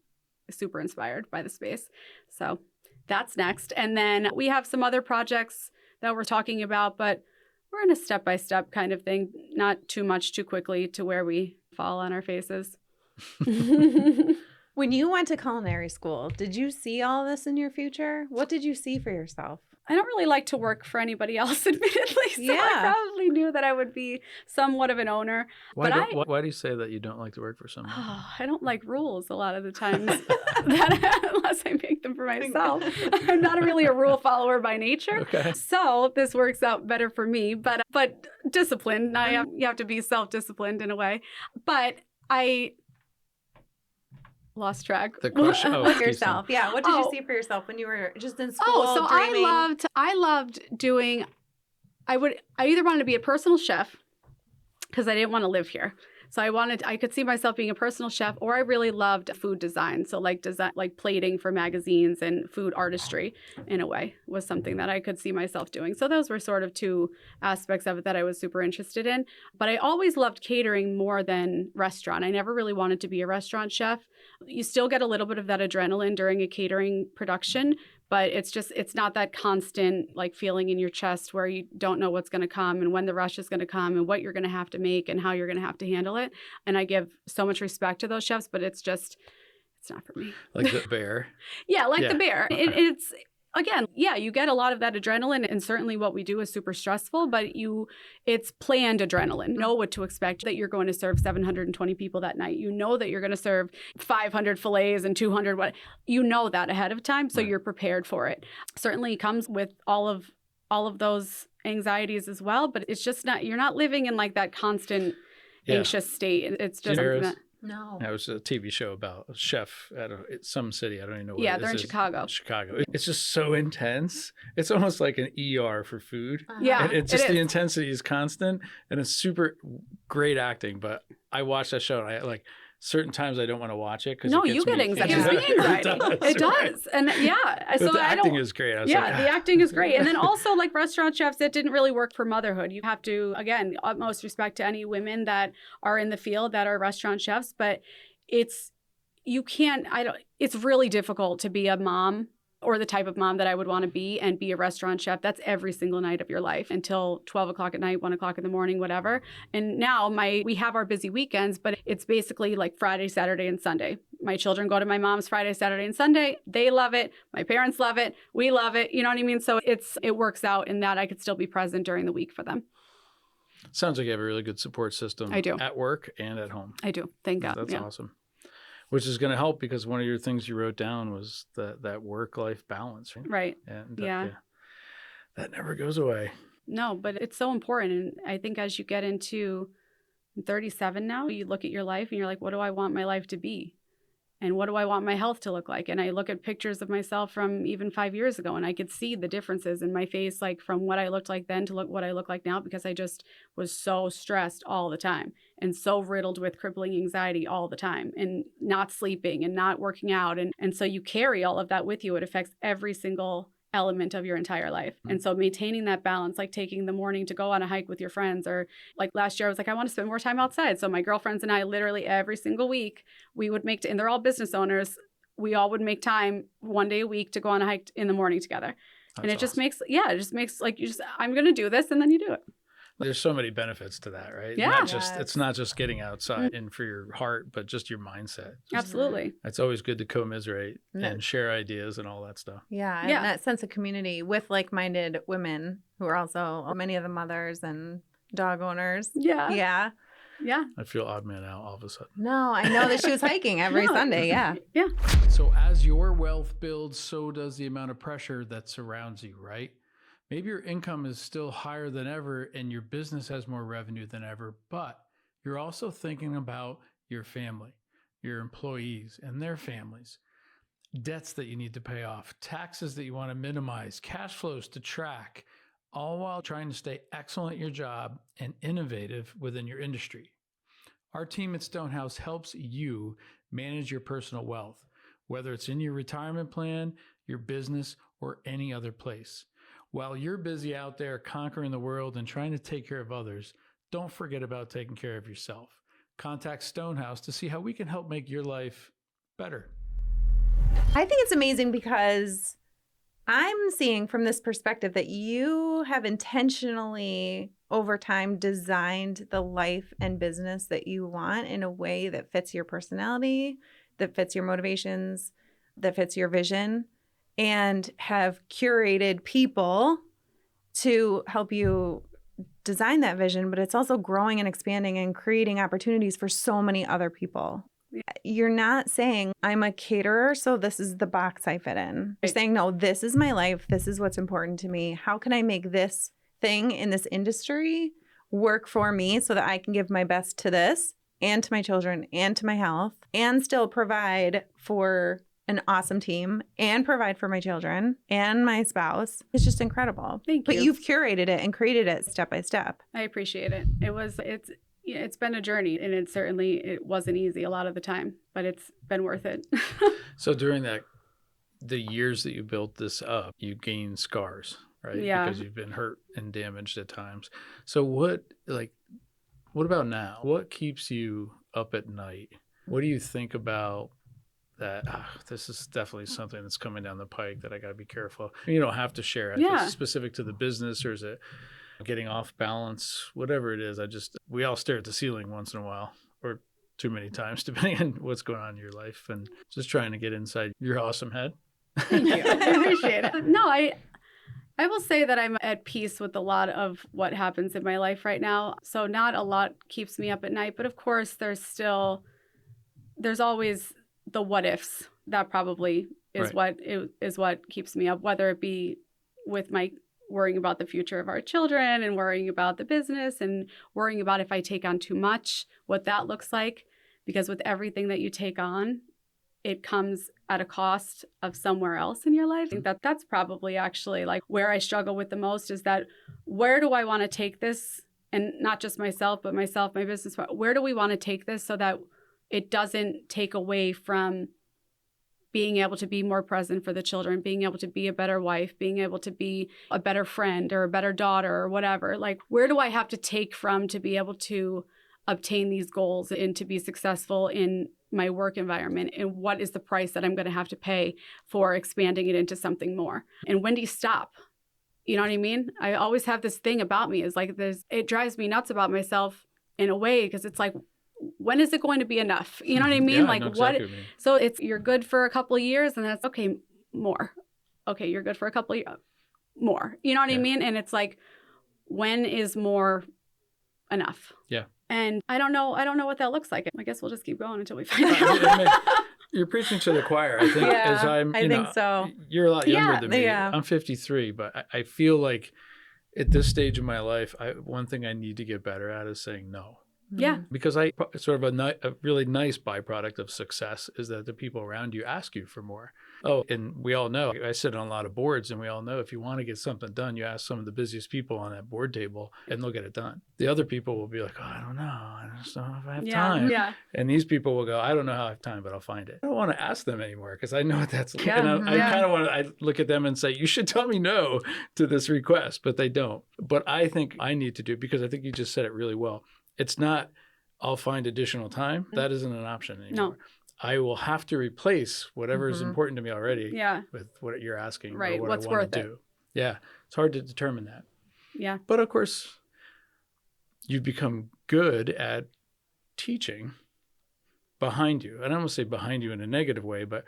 super inspired by the space. So that's next. And then we have some other projects that we're talking about, but we're in a step-by-step kind of thing, not too much too quickly to where we fall on our faces. When you went to culinary school, did you see all this in your future? What did you see for yourself? I don't really like to work for anybody else, admittedly. So I probably knew that I would be somewhat of an owner. Why do you say that you don't like to work for someone? Oh, I don't like rules a lot of the times, unless I make them for myself. I'm not really a rule follower by nature. Okay. So this works out better for me. But disciplined, you have to be self-disciplined in a way. But I lost track. The question of yourself. Yeah. What did you see for yourself when you were just in school? So dreaming? I loved doing. I either wanted to be a personal chef because I didn't want to live here. So I could see myself being a personal chef, or I really loved food design. So like plating for magazines and food artistry in a way was something that I could see myself doing. So those were sort of two aspects of it that I was super interested in. But I always loved catering more than restaurant. I never really wanted to be a restaurant chef. You still get a little bit of that adrenaline during a catering production, but it's not that constant like feeling in your chest where you don't know what's going to come and when the rush is going to come and what you're going to have to make and how you're going to have to handle it. And I give so much respect to those chefs, but it's not for me. Like the bear. The bear. Okay. It's again, you get a lot of that adrenaline, and certainly what we do is super stressful, but it's planned adrenaline. Know what to expect, that you're going to serve 720 people that night. You know that you're going to serve 500 fillets and 200 you know that ahead of time, so you're prepared for it. Certainly comes with all of those anxieties as well, but it's just not, you're not living in like that constant anxious state. It's just something that No. That was a TV show about a chef at some city. I don't even know what it is. They're in Chicago. Chicago. It's just so intense. It's almost like an ER for food. Yeah, and it's just the intensity is constant, and it's super great acting. But I watched that show, and certain times I don't want to watch it because No, you get anxiety. It gives me anxiety. It does. And yeah. But the acting is great. I was like, the acting is great. And then also like restaurant chefs, it didn't really work for motherhood. You have to, again, utmost respect to any women that are in the field that are restaurant chefs, but it's really difficult to be a mom or the type of mom that I would want to be and be a restaurant chef. That's every single night of your life until 12 o'clock at night, 1 o'clock in the morning, whatever. And now we have our busy weekends, but it's basically like Friday, Saturday, and Sunday. My children go to my mom's Friday, Saturday, and Sunday. They love it. My parents love it. We love it. You know what I mean? So it works out in that I could still be present during the week for them. Sounds like you have a really good support system. I do. At work and at home. I do. Thank God. That's awesome. Which is going to help because one of your things you wrote down was that work-life balance, right? Right. And that never goes away. No, but it's so important. And I think as you get into 37 now, you look at your life and you're like, what do I want my life to be? And what do I want my health to look like? And I look at pictures of myself from even 5 years ago, and I could see the differences in my face, like from what I looked like then to what I look like now, because I just was so stressed all the time and so riddled with crippling anxiety all the time and not sleeping and not working out. And so you carry all of that with you. It affects every single element of your entire life. And so maintaining that balance, like taking the morning to go on a hike with your friends, or like last year, I was like, I want to spend more time outside. So my girlfriends and I literally every single week, we would and they're all business owners. We all would make time one day a week to go on a hike in the morning together. And it just makes like I'm going to do this. And then you do it. There's so many benefits to that, right? Yeah. It's not just getting outside and for your heart, but just your mindset. Absolutely. It's always good to commiserate and share ideas and all that stuff. Yeah. And that sense of community with like-minded women who are also many of the mothers and dog owners. Yeah. Yeah. Yeah. I feel odd man out all of a sudden. No, I know that she was hiking every Sunday. Yeah. Yeah. So as your wealth builds, so does the amount of pressure that surrounds you, right? Maybe your income is still higher than ever and your business has more revenue than ever, but you're also thinking about your family, your employees and their families, debts that you need to pay off, taxes that you want to minimize, cash flows to track, all while trying to stay excellent at your job and innovative within your industry. Our team at Stonehouse helps you manage your personal wealth, whether it's in your retirement plan, your business, or any other place. While you're busy out there conquering the world and trying to take care of others, don't forget about taking care of yourself. Contact Stonehouse to see how we can help make your life better. I think it's amazing because I'm seeing from this perspective that you have intentionally over time designed the life and business that you want in a way that fits your personality, that fits your motivations, that fits your vision, and have curated people to help you design that vision, but it's also growing and expanding and creating opportunities for so many other people. You're not saying, I'm a caterer, so this is the box I fit in. You're saying, no, this is my life. This is what's important to me. How can I make this thing in this industry work for me so that I can give my best to this and to my children and to my health and still provide for an awesome team and provide for my children and my spouse. It's just incredible. Thank you. But you've curated it and created it step by step. I appreciate it. It's been a journey, and it wasn't easy a lot of the time, but it's been worth it. So during the years that you built this up, you gained scars, right? Yeah. Because you've been hurt and damaged at times. So what about now? What keeps you up at night? What do you think about that this is definitely something that's coming down the pike that I got to be careful of? You don't have to share it. Yeah. It's specific to the business, or is it getting off balance? Whatever it is, we all stare at the ceiling once in a while, or too many times, depending on what's going on in your life, and just trying to get inside your awesome head. Thank you. I appreciate it. No, I will say that I'm at peace with a lot of what happens in my life right now. So not a lot keeps me up at night, but of course there's always the what ifs. That probably is what keeps me up, whether it be with my worrying about the future of our children and worrying about the business and worrying about if I take on too much, what that looks like. Because with everything that you take on, it comes at a cost of somewhere else in your life. I think that's probably actually like where I struggle with the most, is that where do I want to take this? And not just myself, but my business. Where do we want to take this so that it doesn't take away from being able to be more present for the children, being able to be a better wife, being able to be a better friend or a better daughter or whatever. Like, where do I have to take from to be able to obtain these goals and to be successful in my work environment? And what is the price that I'm going to have to pay for expanding it into something more? And when do you stop? You know what I mean? I always have this thing about me is like this, it drives me nuts about myself in a way, because it's like, when is it going to be enough? You know what I mean? Yeah, like I know exactly what? what you mean. So it's, you're good for a couple of years and that's okay, more. Okay, you're good for a couple of years, more. You know what I mean? And it's like, when is more enough? Yeah. And I don't know what that looks like. I guess we'll just keep going until we find out. You're preaching to the choir. I think as I think so. You're a lot younger than me. Yeah. I'm 53, but I feel like at this stage of my life, one thing I need to get better at is saying no. Yeah. Because sort of a really nice byproduct of success is that the people around you ask you for more. Oh, and we all know, I sit on a lot of boards, and we all know if you want to get something done, you ask some of the busiest people on that board table and they'll get it done. The other people will be like, oh, I don't know. I just don't know if I have time. Yeah. And these people will go, I don't know how I have time, but I'll find it. I don't want to ask them anymore because I know what that's like. Yeah. And I kind of want to, I look at them and say, you should tell me no to this request, but they don't. But I think I need to do, because I think you just said it really well. It's not, I'll find additional time. That isn't an option anymore. No. I will have to replace whatever is important to me already with what you're asking. Right. Or what What's I want worth to do. Yeah. It's hard to determine that. Yeah. But of course, you've become good at teaching behind you. And I don't want to say behind you in a negative way, but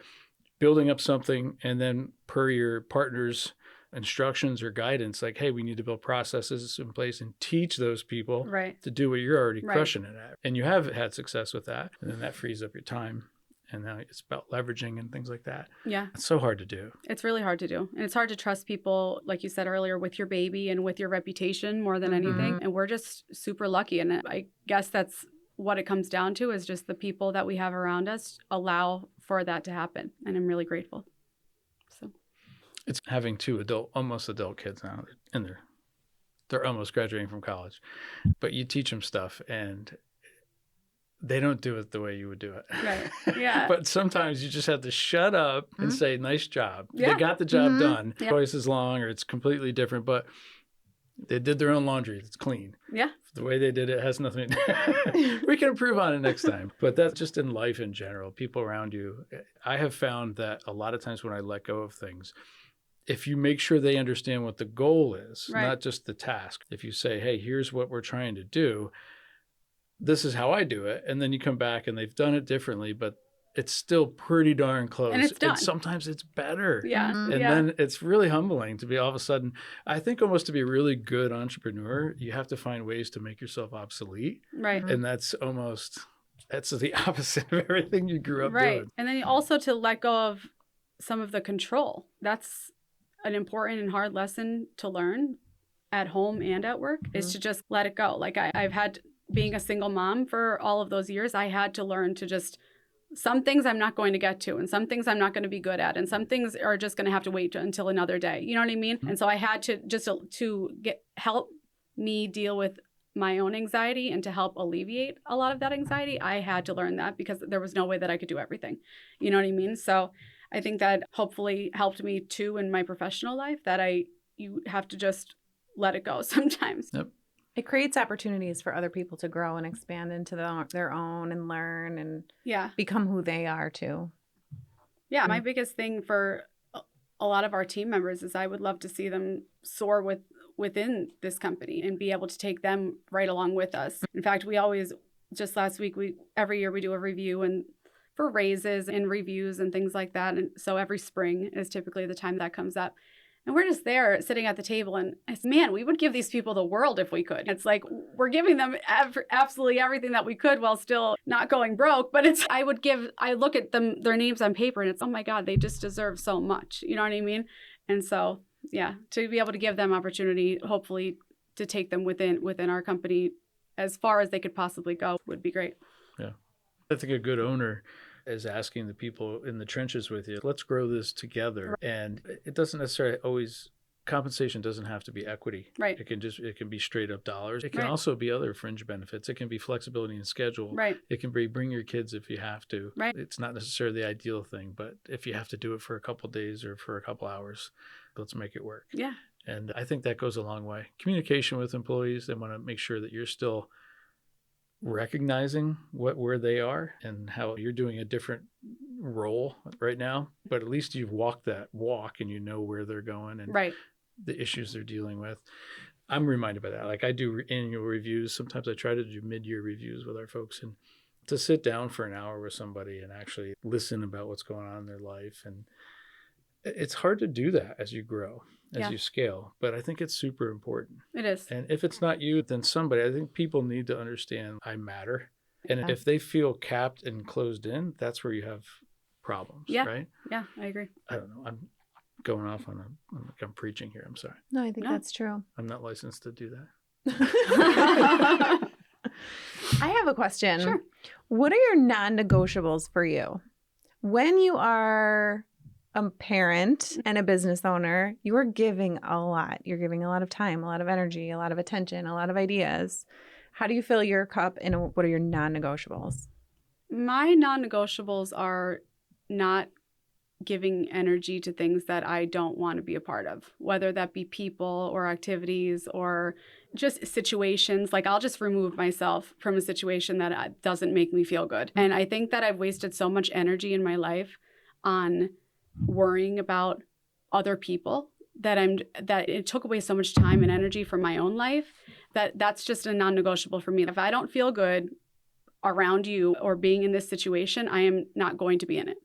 building up something and then per your partner's instructions or guidance, like, hey, we need to build processes in place and teach those people to do what you're already crushing it at. And you have had success with that. And then that frees up your time. And now it's about leveraging and things like that. Yeah. It's so hard to do. It's really hard to do. And it's hard to trust people, like you said earlier, with your baby and with your reputation more than anything. And we're just super lucky. And I guess that's what it comes down to, is just the people that we have around us allow for that to happen. And I'm really grateful. So it's having two almost adult kids now, and they're almost graduating from college, but you teach them stuff and they don't do it the way you would do it. Right. Yeah. But sometimes you just have to shut up and say, nice job. Yeah. They got the job done. Yeah. Twice as long, or it's completely different, but they did their own laundry. It's clean. Yeah. The way they did it has nothing. We can improve on it next time. But that's just in life in general. People around you. I have found that a lot of times when I let go of things, if you make sure they understand what the goal is, not just the task. If you say, hey, here's what we're trying to do, this is how I do it. And then you come back and they've done it differently, but it's still pretty darn close. And it's done. And sometimes it's better. Yeah. And then it's really humbling to be all of a sudden, I think almost to be a really good entrepreneur, you have to find ways to make yourself obsolete. Right. And that's the opposite of everything you grew up doing. And then also to let go of some of the control. That's an important and hard lesson to learn at home and at work, is to just let it go. Like I've had, being a single mom for all of those years, I had to learn to just, some things I'm not going to get to, and some things I'm not going to be good at, and some things are just going to have to wait until another day. You know what I mean? And so I had to just to help me deal with my own anxiety and to help alleviate a lot of that anxiety. I had to learn that because there was no way that I could do everything. You know what I mean? So I think that hopefully helped me too in my professional life, that you have to just let it go sometimes. Yep. It creates opportunities for other people to grow and expand into their own and learn and become who they are too. Yeah. My biggest thing for a lot of our team members is I would love to see them soar within this company and be able to take them right along with us. In fact, we always, just last week, every year we do a review and for raises and reviews and things like that. And so every spring is typically the time that comes up. And we're just there sitting at the table and it's, man, we would give these people the world if we could. It's like we're giving them absolutely everything that we could while still not going broke. But I look at them, their names on paper, and it's, oh my God, they just deserve so much. You know what I mean? And so, yeah, to be able to give them opportunity, hopefully to take them within our company as far as they could possibly go would be great. Yeah. I think a good owner is asking the people in the trenches with you, let's grow this together. And it doesn't necessarily always compensation doesn't have to be equity. Right. It can be straight up dollars. It can Right. also be other fringe benefits. It can be flexibility in schedule. Right. It can be bring your kids if you have to. Right. It's not necessarily the ideal thing, but if you have to do it for a couple of days or for a couple hours, let's make it work. Yeah. And I think that goes a long way. Communication with employees, they want to make sure that you're still recognizing where they are and how you're doing a different role right now, but at least you've walked that walk and you know where they're going and Right. the issues they're dealing with. I'm reminded by that. Like I do annual reviews. Sometimes I try to do mid-year reviews with our folks, and to sit down for an hour with somebody and actually listen about what's going on in their life. And it's hard to do that as you grow, as you scale, but I think it's super important. It is. And if it's not you, then somebody. I think people need to understand I matter. And if they feel capped and closed in, that's where you have problems, right? Yeah, I agree. I don't know. I'm going off I'm preaching here. I'm sorry. No, I think that's true. I'm not licensed to do that. I have a question. Sure. What are your non-negotiables for you? When you are a parent and a business owner, you are giving a lot. You're giving a lot of time, a lot of energy, a lot of attention, a lot of ideas. How do you fill your cup, and what are your non-negotiables? My non-negotiables are not giving energy to things that I don't want to be a part of, whether that be people or activities or just situations. Like I'll just remove myself from a situation that doesn't make me feel good. And I think that I've wasted so much energy in my life on worrying about other people that it took away so much time and energy from my own life that's just a non-negotiable for me. If I don't feel good around you or being in this situation, I am not going to be in it.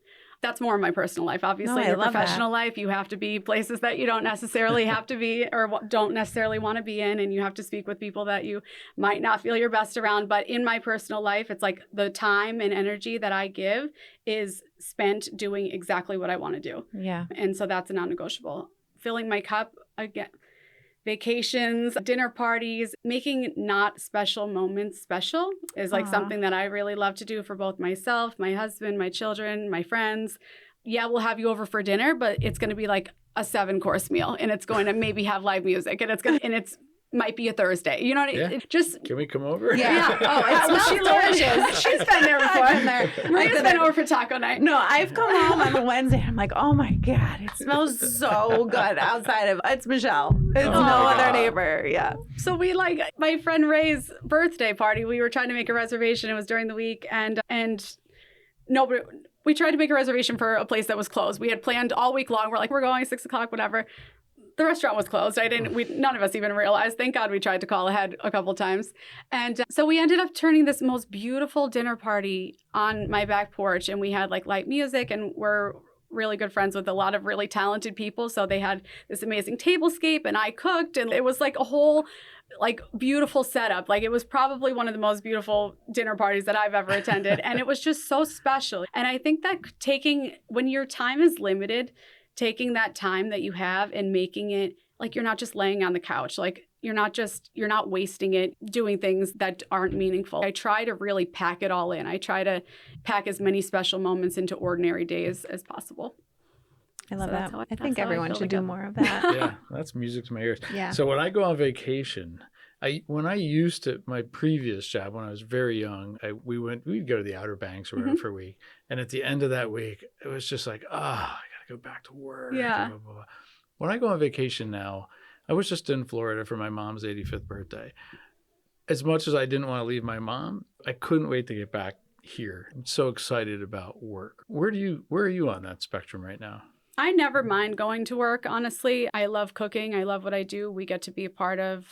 That's more of my personal life. Obviously, your professional life, you have to be places that you don't necessarily have to be or don't necessarily want to be in, and you have to speak with people that you might not feel your best around. But in my personal life, it's like the time and energy that I give is spent doing exactly what I want to do. Yeah. And so that's a non-negotiable. Filling my cup, again, vacations, dinner parties, making not special moments special is like something that I really love to do for both myself, my husband, my children, my friends. Yeah, we'll have you over for dinner, but it's going to be like a 7-course meal, and it's going to maybe have live music, and it's might be a Thursday. You know what I mean? Just can we come over? Yeah. Oh, it smells delicious. She's been there before. I've been there. Maria's been over for taco night. No, I've come home on a Wednesday. I'm like, oh my God, it smells so good outside of it's Michelle. It's no other neighbor. Yeah. So we my friend Ray's birthday party. We were trying to make a reservation. It was during the week, and nobody. We tried to make a reservation for a place that was closed. We had planned all week long. We're like, we're going 6:00, whatever. The restaurant was closed. None of us even realized. Thank God we tried to call ahead a couple times. And so we ended up turning this most beautiful dinner party on my back porch. And we had like light music, and we're really good friends with a lot of really talented people. So they had this amazing tablescape, and I cooked, and it was like a whole like beautiful setup. Like it was probably one of the most beautiful dinner parties that I've ever attended. And it was just so special. And I think that when your time is limited, taking that time that you have and making it like you're not just laying on the couch, like you're not wasting it doing things that aren't meaningful. I try to really pack it all in. I try to pack as many special moments into ordinary days as possible. I love that. I think everyone should do more of that. Yeah, that's music to my ears. Yeah. So when I go on vacation, my previous job when I was very young, we'd go to the Outer Banks or whatever for a week. And at the end of that week, it was just like, I go back to work. Yeah. Blah, blah, blah. When I go on vacation now, I was just in Florida for my mom's 85th birthday. As much as I didn't want to leave my mom, I couldn't wait to get back here. I'm so excited about work. Where are you on that spectrum right now? I never mind going to work, honestly. I love cooking. I love what I do. We get to be a part of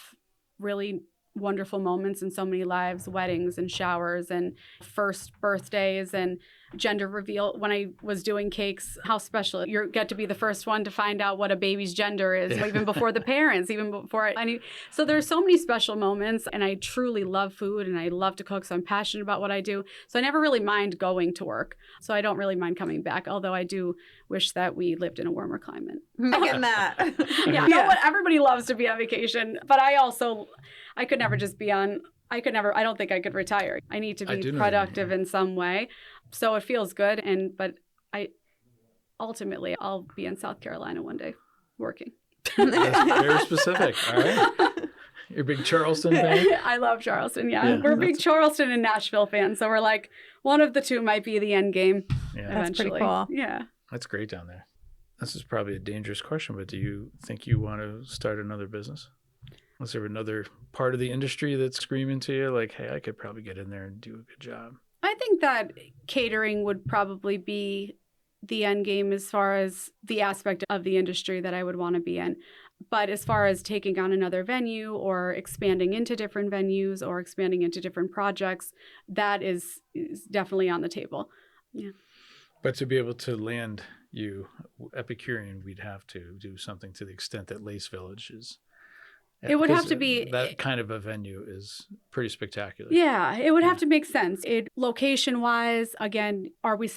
really wonderful moments in so many lives, weddings and showers and first birthdays and gender reveal. When I was doing cakes, how special. You get to be the first one to find out what a baby's gender is, even before the parents, even before any. So there's so many special moments, and I truly love food and I love to cook, so I'm passionate about what I do. So I never really mind going to work. So I don't really mind coming back, although I do wish that we lived in a warmer climate. I get that. Yeah, you know what? Everybody loves to be on vacation, but I could never just be on. I don't think I could retire. I need to be productive in some way. So it feels good. But ultimately, I'll be in South Carolina one day working. That's very specific. All right. You're a big Charleston fan? I love Charleston, yeah. Yeah, We're big Charleston and Nashville fans, so we're like, one of the two might be the end game Yeah. That's eventually. pretty cool. Yeah. That's great down there. This is probably a dangerous question, but do you think you want to start another business? Is there another part of the industry that's screaming to you like, hey, I could probably get in there and do a good job? I think that catering would probably be the end game as far as the aspect of the industry that I would want to be in. But as far as taking on another venue or expanding into different venues or expanding into different projects, that is definitely on the table. Yeah. But to be able to land you Epicurean, we'd have to do something to the extent that Lace Village is. It would have Because to be that kind of a venue is pretty spectacular. Yeah, it would have to make sense. Location wise, again, are we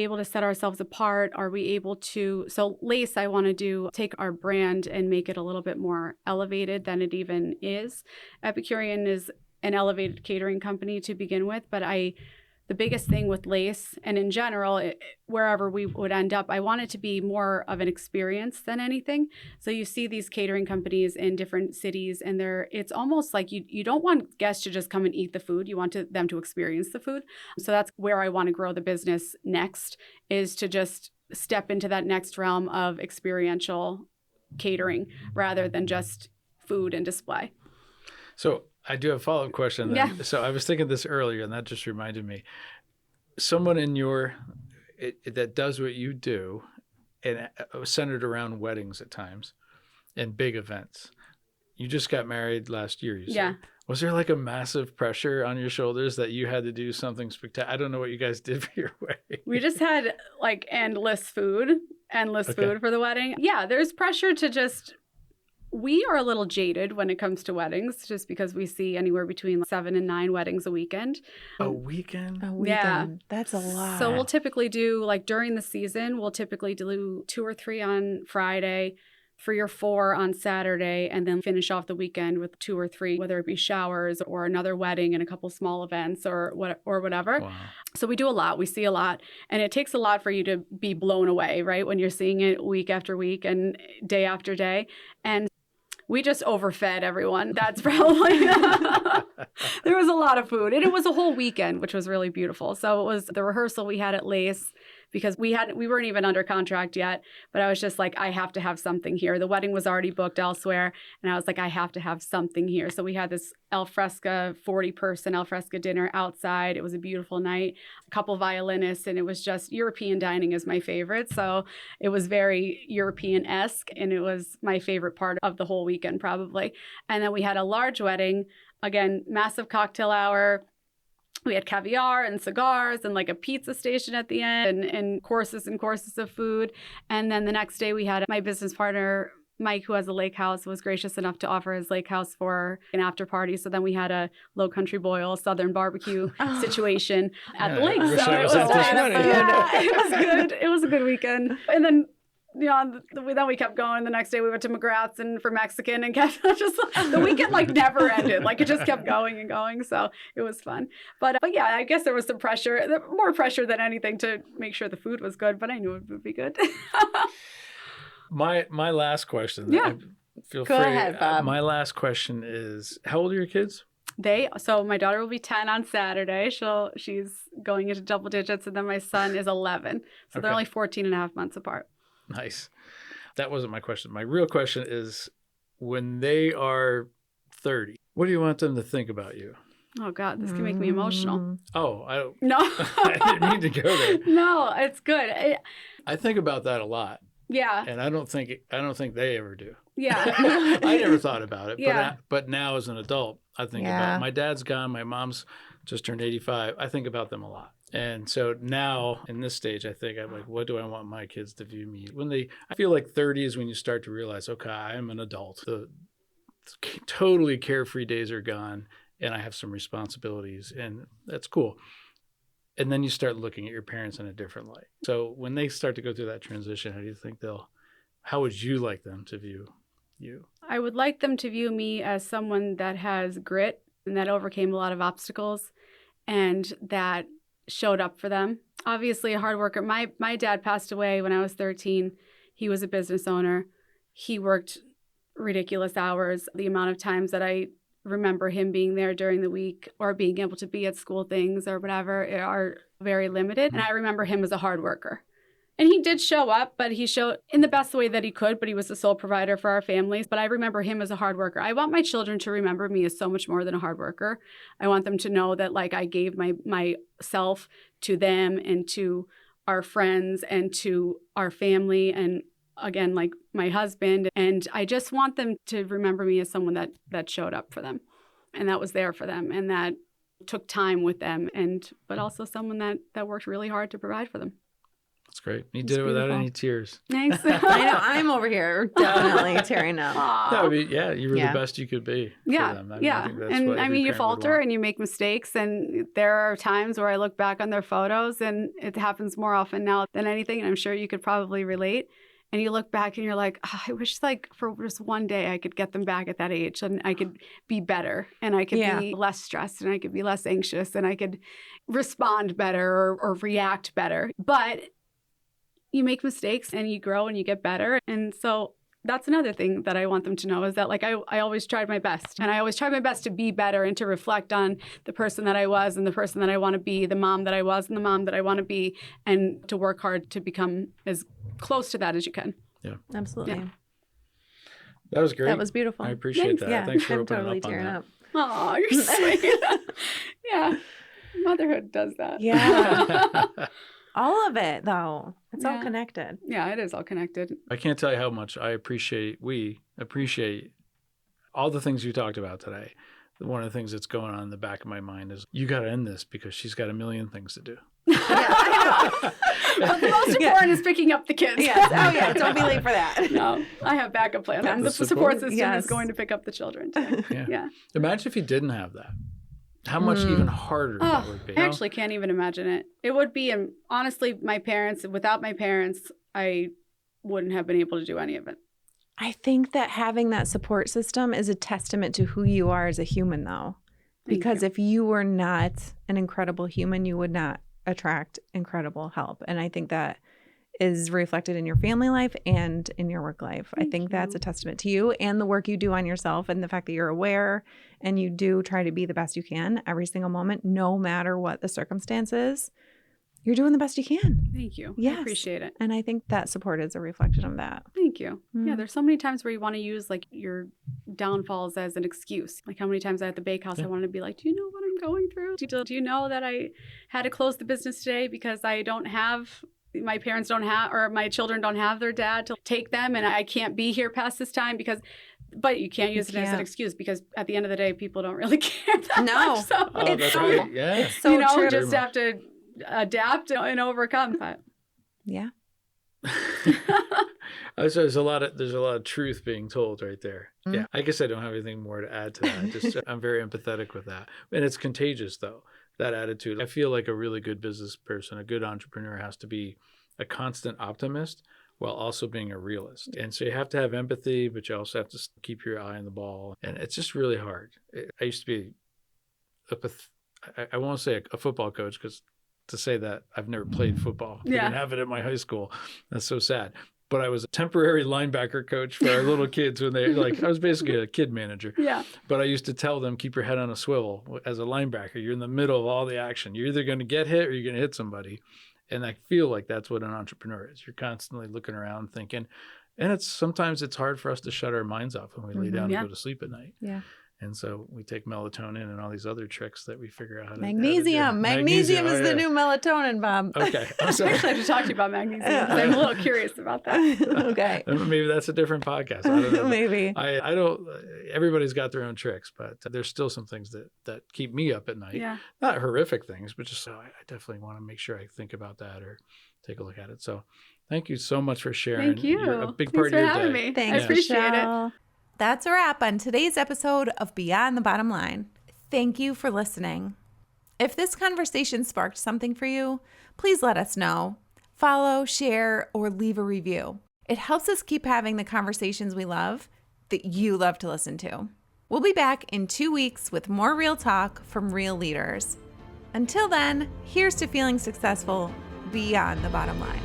able to set ourselves apart? Are we able to, so Lace, I want to take our brand and make it a little bit more elevated than it even is. Epicurean is an elevated catering company to begin with, but the biggest thing with Lace and in general, wherever we would end up, I want it to be more of an experience than anything. So you see these catering companies in different cities and it's almost like you don't want guests to just come and eat the food. You want them to experience the food. So that's where I want to grow the business next, is to just step into that next realm of experiential catering rather than just food and display. So I do have a follow-up question. Yeah. So I was thinking this earlier, and that just reminded me. Someone in that does what you do, and centered around weddings at times, and big events. You just got married last year, you said. Yeah. Was there like a massive pressure on your shoulders that you had to do something spectacular? I don't know what you guys did for your wedding. We just had like endless food for the wedding. Yeah, there's pressure to just... We are a little jaded when it comes to weddings, just because we see anywhere between 7 and 9 weddings a weekend. A weekend? A weekend. Yeah. That's a lot. So we'll typically do, like during the season, we'll typically do 2 or 3 on Friday, 3 or 4 on Saturday, and then finish off the weekend with 2 or 3, whether it be showers or another wedding and a couple small events or whatever. Wow. So we do a lot. We see a lot. And it takes a lot for you to be blown away, right? When you're seeing it week after week and day after day. And we just overfed everyone. That's probably, there was a lot of food. And it was a whole weekend, which was really beautiful. So it was the rehearsal we had at Lace, because we weren't even under contract yet, but I was just like, I have to have something here. The wedding was already booked elsewhere, and I was like, I have to have something here. So we had this al fresco, 40-person al fresco dinner outside. It was a beautiful night, a couple violinists, and it was just, European dining is my favorite. So it was very European-esque, and it was my favorite part of the whole weekend probably. And then we had a large wedding, again, massive cocktail hour. We had caviar and cigars and like a pizza station at the end and courses and courses of food. And then the next day we had my business partner, Mike, who has a lake house, was gracious enough to offer his lake house for an after party. So then we had a Low Country Boil Southern barbecue situation at the lake. So it was good. It was a good weekend. And then then we kept going. The next day we went to McGrath's and for Mexican and kept just the weekend like never ended. Like it just kept going and going. So it was fun. But yeah, I guess there was some pressure, more pressure than anything to make sure the food was good, but I knew it would be good. My last question. Yeah. Feel Go free. ahead, Bob. My last question is, how old are your kids? So my daughter will be 10 on Saturday. She's going into double digits, and then my son is 11. So they're Okay. only 14 and a half months apart. Nice. That wasn't my question. My real question is, when they are 30, what do you want them to think about you? Oh God, this can make me emotional. Oh, No. I didn't mean to go there. No, it's good. I think about that a lot, Yeah. and I don't think they ever do. Yeah. I never thought about it, Yeah. but now as an adult, I think about my dad's gone, my mom's just turned 85. I think about them a lot. And so now in this stage, I think I'm like, what do I want my kids to view me? I feel like 30 is when you start to realize, okay, I'm an adult. The totally carefree days are gone and I have some responsibilities, and that's cool. And then you start looking at your parents in a different light. So when they start to go through that transition, how would you like them to view you? I would like them to view me as someone that has grit and that overcame a lot of obstacles and that showed up for them. Obviously a hard worker. My dad passed away when I was 13. He was a business owner. He worked ridiculous hours. The amount of times that I remember him being there during the week or being able to be at school things or whatever are very limited. And I remember him as a hard worker. And he did show up, but he showed in the best way that he could, but he was the sole provider for our families. But I remember him as a hard worker. I want my children to remember me as so much more than a hard worker. I want them to know that like I gave myself to them and to our friends and to our family and again, like my husband. And I just want them to remember me as someone that showed up for them and that was there for them and that took time with them but also someone that worked really hard to provide for them. That's great. You did it without any tears. Thanks. I know. I'm over here definitely tearing up. That would be, you were the best you could be for them. And I mean, you falter and you make mistakes. And there are times where I look back on their photos and it happens more often now than anything. And I'm sure you could probably relate. And you look back and you're like, I wish like for just one day I could get them back at that age and I could be better and I could be less stressed and I could be less anxious and I could respond better or react better. But you make mistakes and you grow and you get better. And so that's another thing that I want them to know is that like I always tried my best and I always tried my best to be better and to reflect on the person that I was and the person that I want to be, the mom that I was and the mom that I want to be, and to work hard to become as close to that as you can. Yeah, absolutely. Yeah. That was great. That was beautiful. I appreciate that. Yeah, Thanks for I'm opening totally up on tearing that. up. Oh, you're sweet. Yeah, motherhood does that. Yeah. All of it, though. It's all connected. Yeah, it is all connected. I can't tell you how much we appreciate all the things you talked about today. One of the things that's going on in the back of my mind is you got to end this because she's got a million things to do. But the most important is picking up the kids. Yes. Oh, yeah. Don't be late for that. No, I have backup plans. And the support system is going to pick up the children, too. Yeah. Imagine if you didn't have that. How much even harder that would be. I actually can't even imagine it. It would be, and honestly, without my parents, I wouldn't have been able to do any of it. I think that having that support system is a testament to who you are as a human, though. Because if you were not an incredible human, you would not attract incredible help. And I think that is reflected in your family life and in your work life. I think that's a testament to you and the work you do on yourself and the fact that you're aware and you do try to be the best you can every single moment, no matter what the circumstances. You're doing the best you can. Thank you. Yes. I appreciate it. And I think that support is a reflection of that. Thank you. Yeah, there's so many times where you want to use like your downfalls as an excuse. Like how many times at the bakehouse I wanted to be like, do you know what I'm going through? Do you know that I had to close the business today because I don't have my parents don't have, or my children don't have their dad to take them and I can't be here past this time but you can't use it as an excuse because at the end of the day, people don't really care that much. So that's right. Yeah. It's so true. You just have to adapt and overcome. But yeah. So there's a lot of truth being told right there. Yeah. I guess I don't have anything more to add to that. I'm very empathetic with that. And it's contagious though. That attitude. I feel like a really good business person, a good entrepreneur has to be a constant optimist while also being a realist. And so you have to have empathy, but you also have to keep your eye on the ball. And it's just really hard. I used to be I won't say a football coach because to say that I've never played football. We didn't have it at my high school. That's so sad. But I was a temporary linebacker coach for our little kids when I was basically a kid manager. Yeah. But I used to tell them, keep your head on a swivel. As a linebacker, you're in the middle of all the action. You're either going to get hit or you're going to hit somebody. And I feel like that's what an entrepreneur is. You're constantly looking around thinking. And sometimes it's hard for us to shut our minds off when we lay down and go to sleep at night. Yeah. And so we take melatonin and all these other tricks that we figure out how to Magnesium. Magnesium is the new melatonin, Bob. Okay. I'm sorry. Actually, I have to talk to you about magnesium because I'm a little curious about that. Okay. Maybe that's a different podcast. I don't know. Maybe. I don't, everybody's got their own tricks, but there's still some things that keep me up at night. Yeah. Not horrific things, but just I definitely want to make sure I think about that or take a look at it. So thank you so much for sharing. Thank you. You're a big part of your day. Thanks for having me. Thanks, I appreciate it. That's a wrap on today's episode of Beyond the Bottom Line. Thank you for listening. If this conversation sparked something for you, please let us know. Follow, share, or leave a review. It helps us keep having the conversations we love that you love to listen to. We'll be back in 2 weeks with more real talk from real leaders. Until then, here's to feeling successful beyond the bottom line.